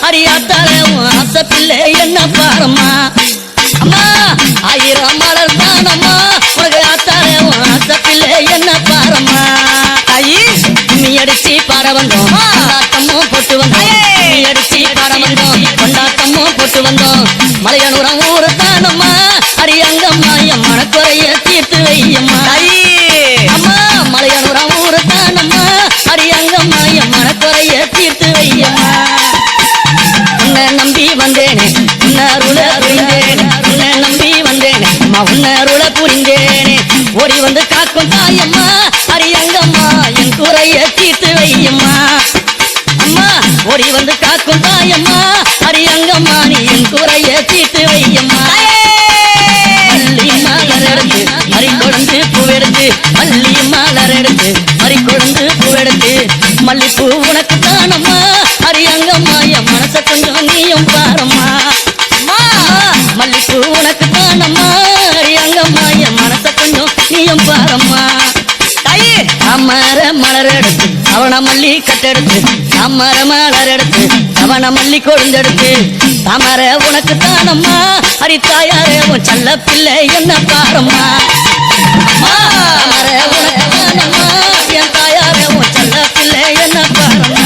அரியாத்தாலே ஆசை பிள்ளை என்ன பாரம்மா அம்மா ஆயிரம் மலர் தானம்மா உனக்கு ஆத்தாலே ஆசை பிள்ளை என்ன பாரம்மா கும்மி அடிச்சு பாட வந்தோம் கொண்டாட்டமும் போட்டு வந்தோம் கும்மி அடிச்சு பாட வந்தோம் கொண்டாட்டமும் போட்டு வந்தோம் மலையனூரம் ஊரு தானம்மா அரியங்கம்மா என் மனக்குறைய தீர்த்து வையம்மா அம்மா மலையனூரம் ஊரு தானம்மா அரியங்கம்மா என் மனக்குறைய தீர்த்து வையம்மா உன்னை நம்பி வந்தேனே உன்னருள புரிந்தேனே உன்னை நம்பி வந்தேனே அம்மா உன்னருள புரிந்தேனே ஓடி வந்து காக்கும் தாயம்மா அரியங்கம்மா என் குறைய தீர்த்து வையம்மா அம்மா ஓடி வந்து காக்கும் தாயம்மா அரியங்கம்மா நீ என் குறைய தீர்த்து வையம்மா மல்லி மலர் எடுத்து மறிக்கொழுந்து பூவெடுத்து மல்லி மலர் எடுத்து மறிக்கொழுந்து பூவெடுத்து மல்லிப்பூ உனக்கு தானம்மா அரியங்கம்மா என் மனச கொஞ்சம் நீயும் பாரம்மா மல்லிப்பூ உனக்கு தானம்மா அரியங்கம்மா என் மனச கொஞ்சம் நீயும் பாரம்மா தாமர மலர் எடுத்து அவன மல்லி கட்டெடுத்து தாமர மலர் எடுத்து அவன மல்லி கொழுந்தெடுத்து தாமர உனக்கு தானம்மா அரித்தாயாரே உன் செல்ல பிள்ளை என்ன பாரம்மா தாமர உனக்கு தானம்மா என் தாயாரே உன் செல்ல பிள்ளை என்ன பாரம்மா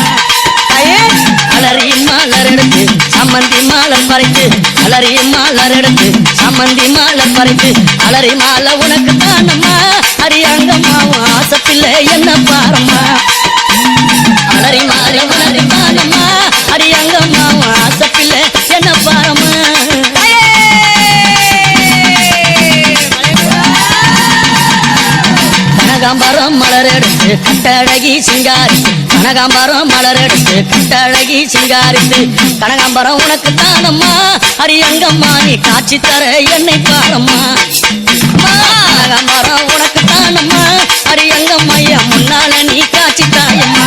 அலரி மலர் எடுத்து சம்மந்தி மாலர் பறித்து அலரி மலர் எடுத்து சம்மந்தி மாலர் பறித்து அலரி மாலை உனக்கு தானம்மா அரியங்கம்மாவும் ஆசை பிள்ளை என்ன பாரம்மா அலரி மாறி மலரி தானம்மா அரியங்கம்மாவும் ஆசை பிள்ளை என்ன பாரம்மா கனகாம்பரம் மலர் எடுத்து கட்டழகி சிங்காரித்து கனகாம்பரம் மலர் எடுத்து கட்டழகி சிங்காரித்து கனகாம்பரம் உனக்கு தானம்மா அரியங்கம்மா நீ காட்சி தர என்னை பாரம்மா கனகாம்பரம் உனக்கு தானம்மா அரியங்கம்மா என் முன்னால நீ காட்சி தாயம்மா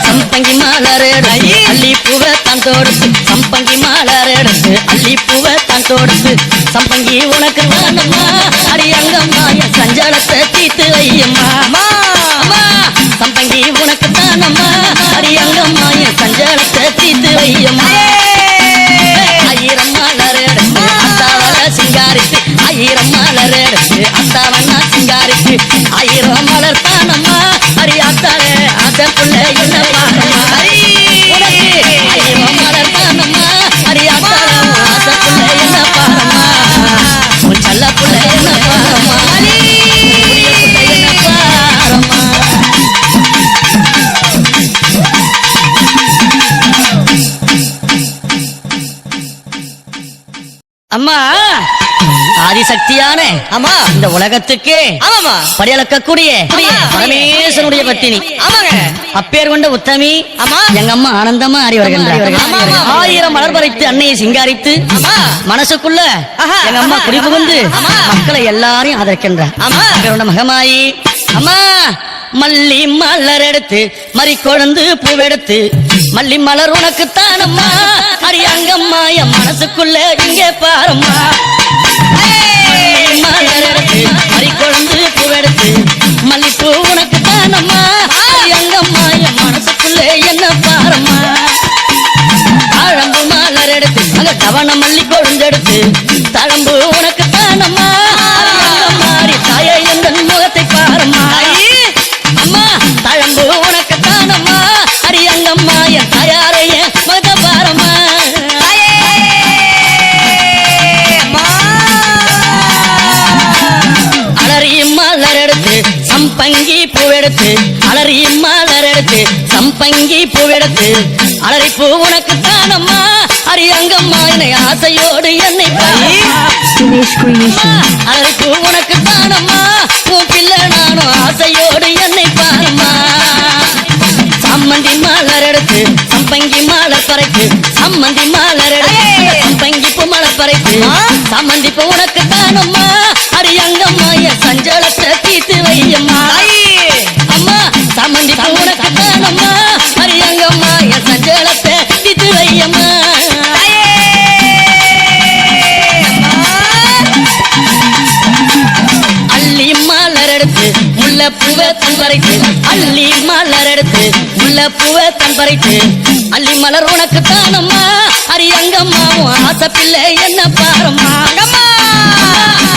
சம்பங்கி மலர் எடுத்து பூவை தான் தொடுத்து சம்பங்கி மலர் எடுத்து அள்ளி பூவை தான் தொடுத்து சம்பங்கி உனக்கு தானம்மா அடி அங்கம்மா என் சஞ்சலத்தை தீத்து வையம்மா அம்மா சம்பங்கி உனக்கு தானம்மா அடி அங்கம்மா என் சஞ்சலத்தை தீத்து வையம்மா ஆயிரம் மலர் எடுத்து அத்தாவல சிங்காரித்து ஆயிரம் மலர் எடுத்து அத்தாவண்ணா சிங்காரித்து ஆயிரம் மலர் தானம்மா அடி அத்தாவே அதற்குள்ள என்ன பாரம்மா ஆயிரம் மலர் தானம்மா அடி அத்தாவே அதற்குள்ள என்ன பாரம்மா உன் செல்லக்குள்ள என்ன பாரம்மா என்ன பாரம்மா அம்மா ஆதிசக்தியான ஆமா இந்த உலகத்துக்கு ஆமாமா படியளக்கக்கூடிய பரமேஸ்வரனுடைய பத்தினி ஆமாங்க அப்பேர் கொண்ட உத்தமி ஆமா எங்க அம்மா ஆனந்தமா அறி வருகின்றார் ஆமா, ஆமா. ஆயிரம் மலர் பறித்து அன்னையை சிங்காரித்து ஆமா மனசுக்குள்ள ஆஹா, எங்க அம்மா ஆஹா, குடிபுகுந்து ஆமா. மக்களை எல்லாரையும் ஆதரிக்கின்றார் ஆமா. அப்பேர் கொண்ட மகமாயி அம்மா மல்லி மலர் எடுத்து மறி கொழுந்து பூவெடுத்து மல்லி மலர் உனக்கு தானம்மா அரி அங்கம்மா என் மனசுக்குள்ள இங்கே பாரம்மா மலர் எடுத்து மறி கொழுந்து பூவெடுத்து மல்லிப்பூ உனக்கு தானம்மா அரி அங்கம்மா என் மனசுக்குள்ள என்ன பாரம்மா தாழம்பு மலர் எடுத்து அங்க தவண மல்லி கொழுந்தெடுத்து தழம்பு உனக்கு தானம்மா அரி அங்கம்மா அரி தாயே எந்த முகத்தை பாரம்மா அம்மா தழம்பு உனக்கு தானம்மா அரி அங்கம்மா என் தாயாரைய மத பாரம்மா அலறி மலர் எடுத்து சம்பங்கி பூவெடுத்து அலறி மலர் எடுத்து சம்பங்கி பூவெடுத்து அலறி பூ உனக்கு தானம்மா அரி அங்கம்மா என்னை ஆசையோடு என்னை அலறி பூ உனக்கு தானம்மா உன் பிள்ளை நானும் ஆசையோடு என்னை பாருமா சம்மந்தி மலர் எடுத்து சம்பங்கி மலர் பறைத்து சம்மந்தி மலர் எடுத்து சம்பங்கி பூ மலர் பறைத்து சம்மந்தி பூ உனக்கு தானம்மா அரி அங்கம்மா என் சஞ்சலத்தை தீத்து வையம்மா அம்மா சம்மந்தி பூ உனக்கு தானம்மா அரி அங்கம்மா என் சஞ்சலத்தை தீத்து வையம்மா அள்ளி மலர் எடுத்து முல்லை பூவை தன் பறித்து அள்ளி மலர் எடுத்து முல்லை பூவை தன் பறித்து அள்ளி மலர் உனக்கு தானம்மா அரி அங்கம்மா உன் ஆசை பிள்ளை என்ன பாரம்மா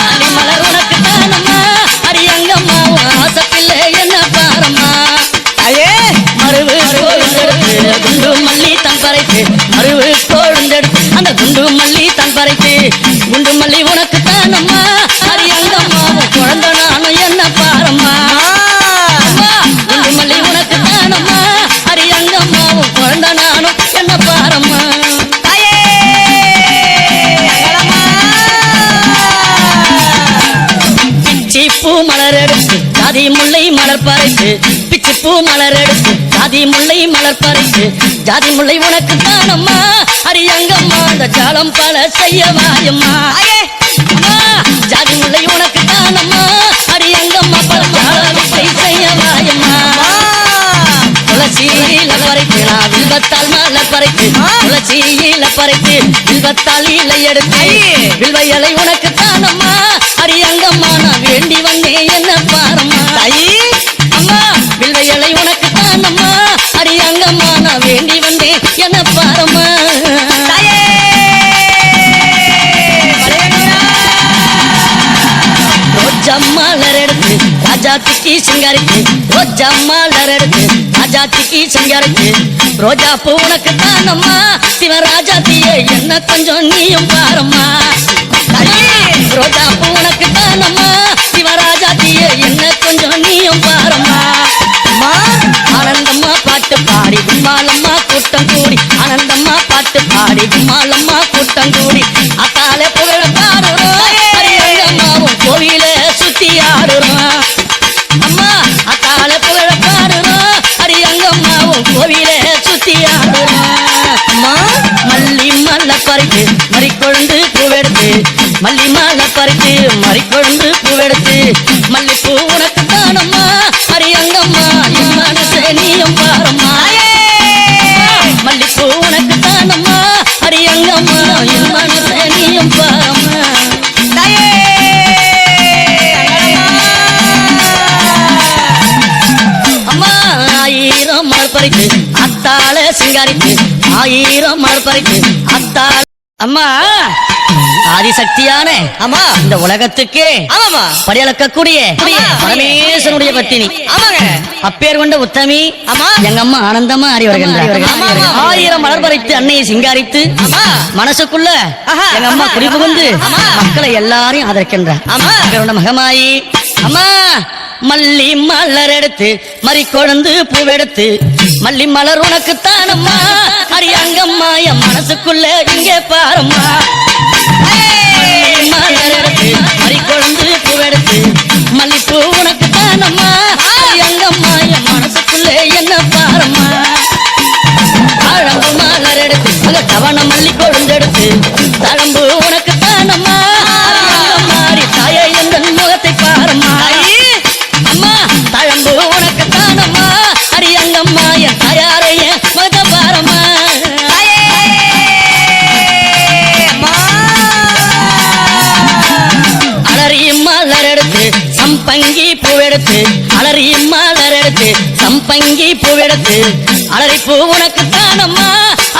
அள்ளி மலர் உனக்கு தானம்மா அரி அங்கம்மா உன் ஆசை பிள்ளை என்ன பாரம்மா மருவு கோழுந்தெடுத்து குண்டு மல்லி தன் பறித்து மருவு கோழுந்தெடுத்து அந்த குண்டு மல்லி தன் பறித்து குண்டு மல்லி உனக்கு தானம்மா அரி அங்கம்மா குழந்தை நானும் என்ன பாரம்மா குண்டு மல்லி உனக்கு தானம்மா அரி அங்கம்மா குழந்தை நானும் என்ன பாரம்மா பிச்சி பூ மலர் எடுத்து ஜாதி முல்லை மலர் பறித்து பிச்சி பூ மலர் எடுத்து ஜாதி முல்லை மலர் பறித்து ஜாதி முல்லை உனக்கு தானம்மா அரி அங்கம்மா அந்த ஜாலம் பல செய்ய வாயம்மா ஜாதி முல்லை உனக்கு தானம்மா அரி அங்கம்மா பல ஜாலத்தை செய்ய வாயம்மா துளசியில பறித்து நான் வில்வத்தால் மலர் பறித்து துளசியில பறித்து வில்வத்தால் இலை எடுத்து வில்வ இலை உனக்கு தானம்மா அரி அங்கம்மா நான் வேண்டி வந்தேன் என்ன பாரம்மா அம்மா வில்வ இலை உனக்கு தானம்மா அரி அங்கம்மா நான் வேண்டி வந்தேன் என்ன பாரம்மா ரோஜா மலர் எடுத்து ராஜாத்திக்கு சிங்காரித்து ரோஜா மலர் எடுத்து ராஜாத்திக்கு சிங்காரித்து ரோஜா பூ உனக்கு தானம்மா சிவராஜாத்தியே என்ன கொஞ்சம் நீயும் பாரம்மா ரோஜா பூ உனக்கு தானம்மா சிவராஜாத்தியே என்ன கொஞ்சம் நீயும் பாரம்மா ஆனந்தம்மா பாட்டு பாடி கும்மாலம்மா கூட்டம் கூடி ஆனந்தம்மா பாட்டு பாடி கும்மாலம்மா கூட்டம் கூடி அத்தாலே புகழ பாடுறோம் அரியங்கம்மாவும் கோவில சுத்தி ஆடுறோம் அம்மா அத்தாலே புகழ பாடுறோம் அரியங்கம்மாவும் கோவில சுத்தி ஆடுறோம் அம்மா மல்லி மல்ல பறித்து மறிக்கொழுந்து பூவெடுத்து மல்லி மல்ல பறித்து மறிக்கொழுந்து பூவெடுத்து மல்லிப்பூ உனக்கு தானம்மா அரியங்கம்மா என் மனசே நீயும் பாரம்மா மல்லிப்பூ ஆயிரம் மலர் பறித்து அத்தாள சிங்காரித்து ஆயிரம் மலர் பறித்து அத்தாள அம்மா ஆதிசக்தியான ஆமா இந்த உலகத்துக்கே ஆமாமா படியளக்கக்கூடிய பரமேஸ்வரனுடைய பத்தினி ஆமாங்க அப்பேர் கொண்ட உத்தமி ஆமா எங்க அம்மா ஆனந்தமா ஆடி வருகின்றார் ஆமா, ஆமா. ஆயிரம் மலர் பறித்து அன்னையை சிங்காரித்து ஆமா மனசுக்குள்ள ஆஹா. எங்க அம்மா குறிப்பு வந்து ஆமா. மக்களை எல்லாரையும் ஆதரிக்கின்றார் ஆமா. அப்பேர் மகமாயி அம்மா மல்லி மலர் எடுத்து மறி கொழுந்து பூவெடுத்து மல்லி மலர் உனக்கு தானம்மா அடியங்கம்மா என் மனசுக்குள்ள இங்கே பாரம்மா மலர் எடுத்து மறி கொழுந்து பூவெடுத்து மல்லிப்பூ உனக்கு தானம்மா அடியங்கம்மா என் மனசுக்குள்ள என்ன பாரம்மா தாழம்பு மலர் எடுத்து அங்க தவண மல்லி கொழுந்தெடுத்து தழம்பு உனக்கு தானம்மா மாறி தாயை எந்த முகத்தை பாரம்மா அம்மா தழம்பு உனக்கு தானம்மா அடியங்கம்மா என் தாயாரைய மத பாரம்மா அலறி மலர் எடுத்து சம்பங்கி பூவெடுத்து அலறி மலர் எடுத்து சம்பங்கி பூவெடுத்து அலறி பூ உனக்கு தானம்மா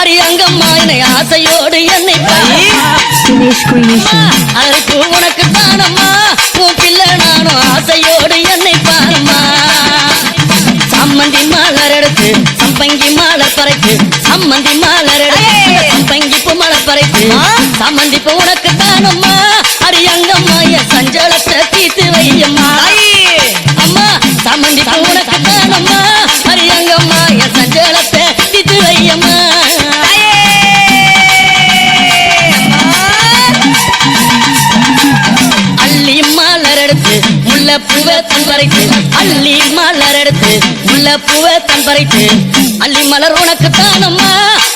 அடியங்கம்மா என்னை ஆசையோடு என்னை அலறி பூ உனக்கு தானம்மா உன் பிள்ளை நானும் ஆசையோடு என்னை பாருமா சம்மந்தி மலர் எடுத்து சம்பங்கி மலர் பறைத்து சம்மந்தி மலர் எடுத்து சம்பங்கி பூ மலர் பறைத்து சம்மந்தி பூ உனக்கு தானம்மா அடியங்கம்மா என் சஞ்சலத்தை தீர்த்து வையம்மா அம்மா சம்மந்தி பூ உனக்கு தானம்மா அடியங்கம்மா என் சஞ்சலத்தை தீர்த்து வையம்மா அள்ளி மலர் எடுத்து முல்லை பூவை தன் பறித்து அள்ளி மலர் எடுத்து முல்லை பூவை தன் பறித்து அள்ளி மலர் உனக்கு தானம்மா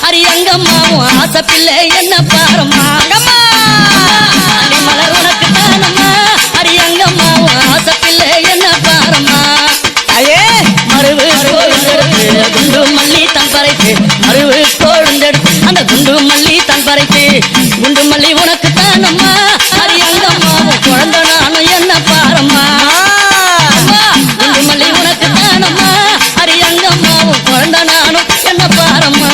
அரியங்கம்மாவும் ஆசை பிள்ளை என்ன பாரம்மா அள்ளி மலர் உனக்கு தானம்மா அரியங்கம்மாவும் ஆசை பிள்ளை என்ன பாரம்மா மருவு கொழுந்தெடுத்து குண்டு மல்லி தன் பறித்து மருவு கொழுந்தெடுத்து அந்த குண்டு மல்லி தன் பறித்து குண்டு மல்லி உனக்கு தானம்மா அரியங்கம்மாவும் குழந்தை நானும் என்ன பாரம்மா குண்டு மல்லி உனக்கு தானம்மா அரியங்கம்மாவும் குழந்தை நானும் என்ன பாரம்மா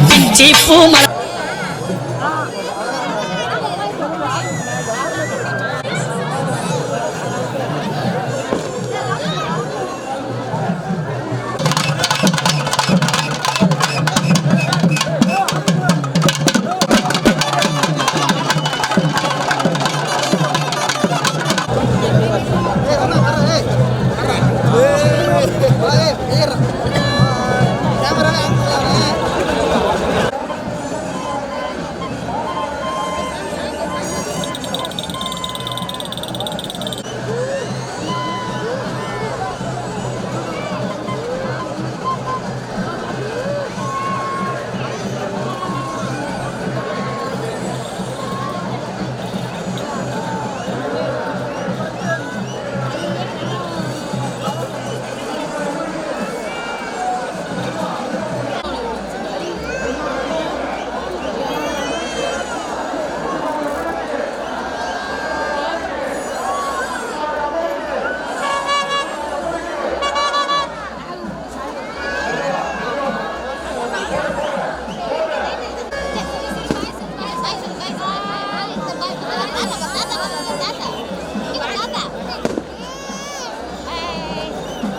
பிச்சி பூ மலர்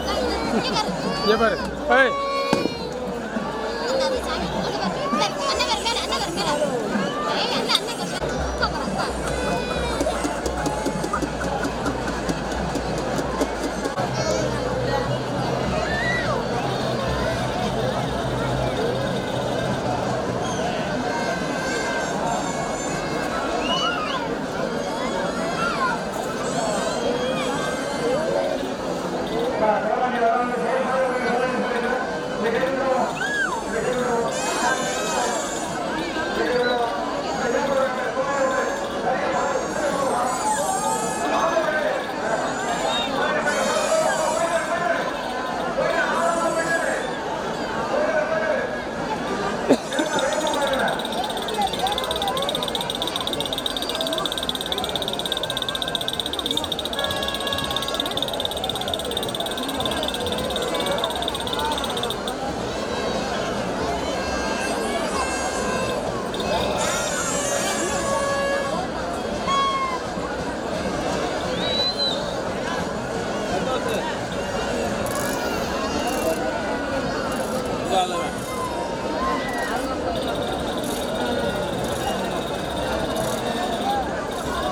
ये पर ओए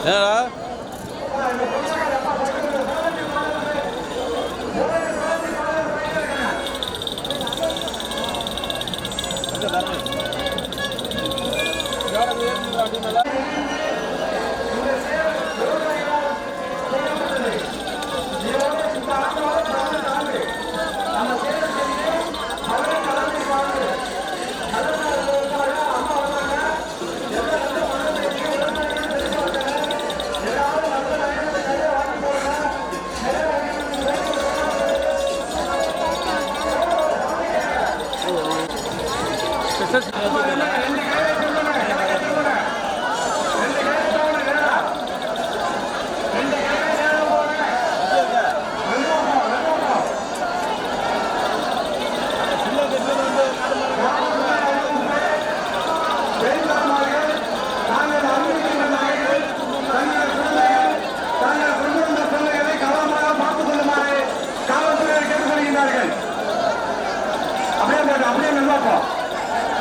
என்னடா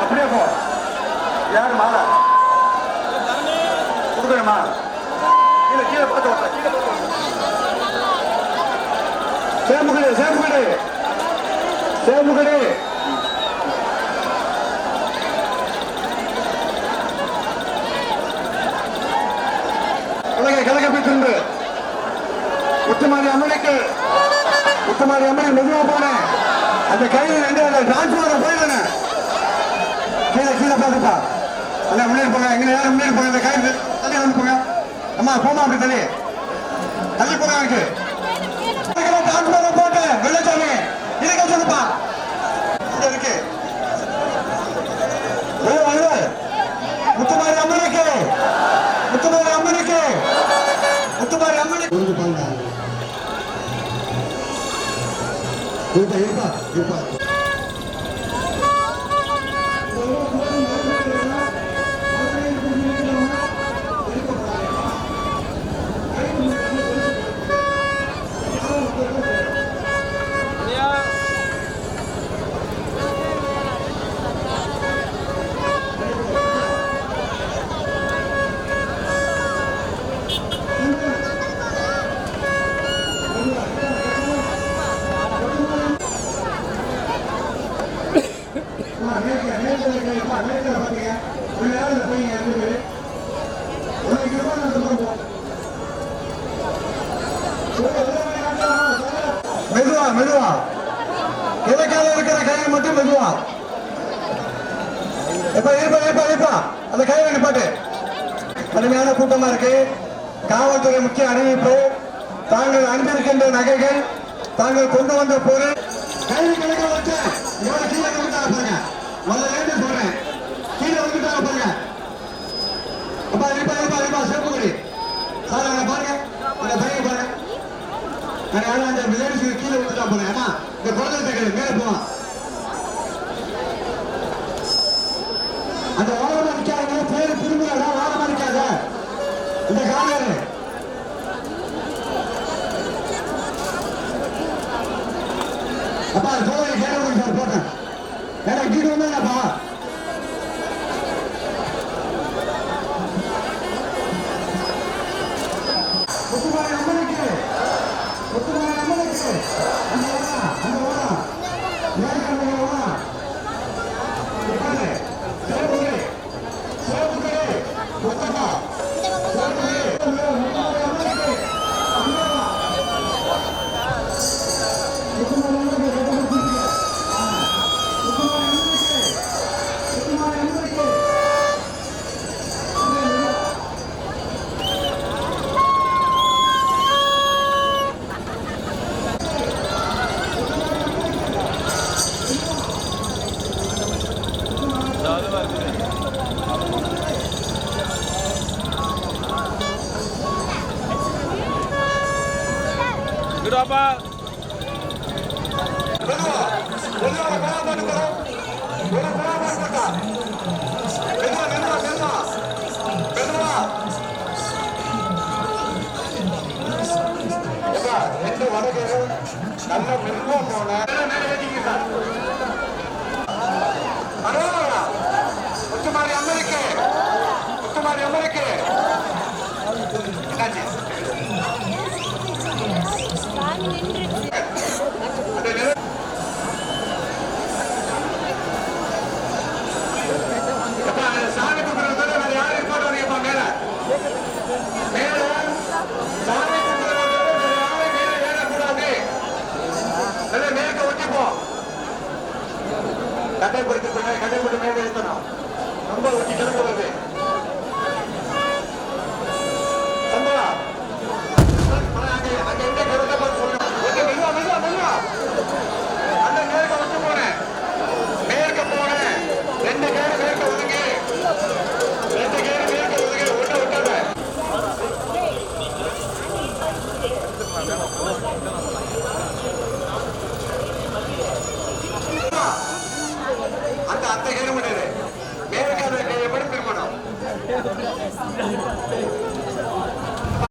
அப்படியே போ. யாரு மாலா கொடுக்கணுமா? கீழே கீழே பார்த்து ஓட்ட, கீழே பார்த்து ஓட்ட. சேமுகடி சேமுகடி சேமுகடி உலகை கலக்கப்பட்டு திரும்ப முத்துமாரி அம்மனுக்கு முத்துமாரி அம்மனை மெதுவா போனேன். அந்த கையில் ரெண்டு டிரான்ஸ்பர் போயிடுறேன். கீழே கீழே பார்த்துப்பா. அண்ணா முன்னேறி போங்க. எங்க யாரும் முன்னேறி போங்க. இந்த கையில் தள்ளி வந்து போங்க. அம்மா போமா அப்படி தள்ளி தள்ளி போங்க. எனக்கு டிரான்ஸ்பர் போட்டு வெள்ளச்சாமி இருக்க சொல்லுப்பா. இருக்கு முத்துமாரி அம்மனுக்கு முத்துமாரி அம்மனுக்கு முத்துமாரி அம்மனுக்கு இருப்பா இருப்பா. மெதுவா மெதுவா கிழக்கால இருக்கிற கையை மட்டும் மெதுவா. எப்ப இருப்பா இருப்பா இருப்பா. அந்த கையை நிப்பாட்டு. கடுமையான கூட்டமா இருக்கு. காவல்துறை முக்கிய அறிவிப்பு. தாங்கள் அணிந்திருக்கின்ற நகைகள் தாங்கள் கொண்டு வந்த பொருள் கைது கிழக்க வச்சு எவ்வளவு கீழே வந்துட்டாங்க பாருங்க. முதல்ல சொல்றேன் கீழே வந்துட்டாங்க பாருங்க. அப்பா இருப்பா இருப்பா இருப்பா. சிவப்புகுடி சார் அங்க பாருங்க. அந்த பையன் பாருங்க. அந்த லேடிஸ்க்கு கீழே வந்துட்டா போறேன். அம்மா இந்த குழந்தை மேல போவான். அந்த ஓரமா நிக்காங்க. பேரு திரும்ப ஓரமா நிக்காத. இந்த காலையாரு அப்பா கோவை கேட்டு சார் போட்டேன். ஏன்னா கீழே வந்தாப்பா. முத்துமாரி அம்மனுக்கு முத்துமாரி அம்மனுக்கு அந்த ஓரா அந்த ஓரா மேற்கண்ட ஓரா சேவகே சேவகே முத்தமா சேவகே முத்துமாரி அம்மனுக்கு Berapa? நல்ல மெதுவா போன முத்துமாரி அம்மனுக்கு முத்துமாரி அம்மனுக்கு அண்ணாச்சி. எப்பா, சாமி கும்பிடுறத தவிர வேற யாரையும் போட்டு வரீங்கப்பா மேல. மேல சாமி கும்பிடுறத தவிர வேற யாரையும் மேல ஏறக்கூடாது. மேற்க ஒட்டிப்போம். கட்டைப்படுத்தி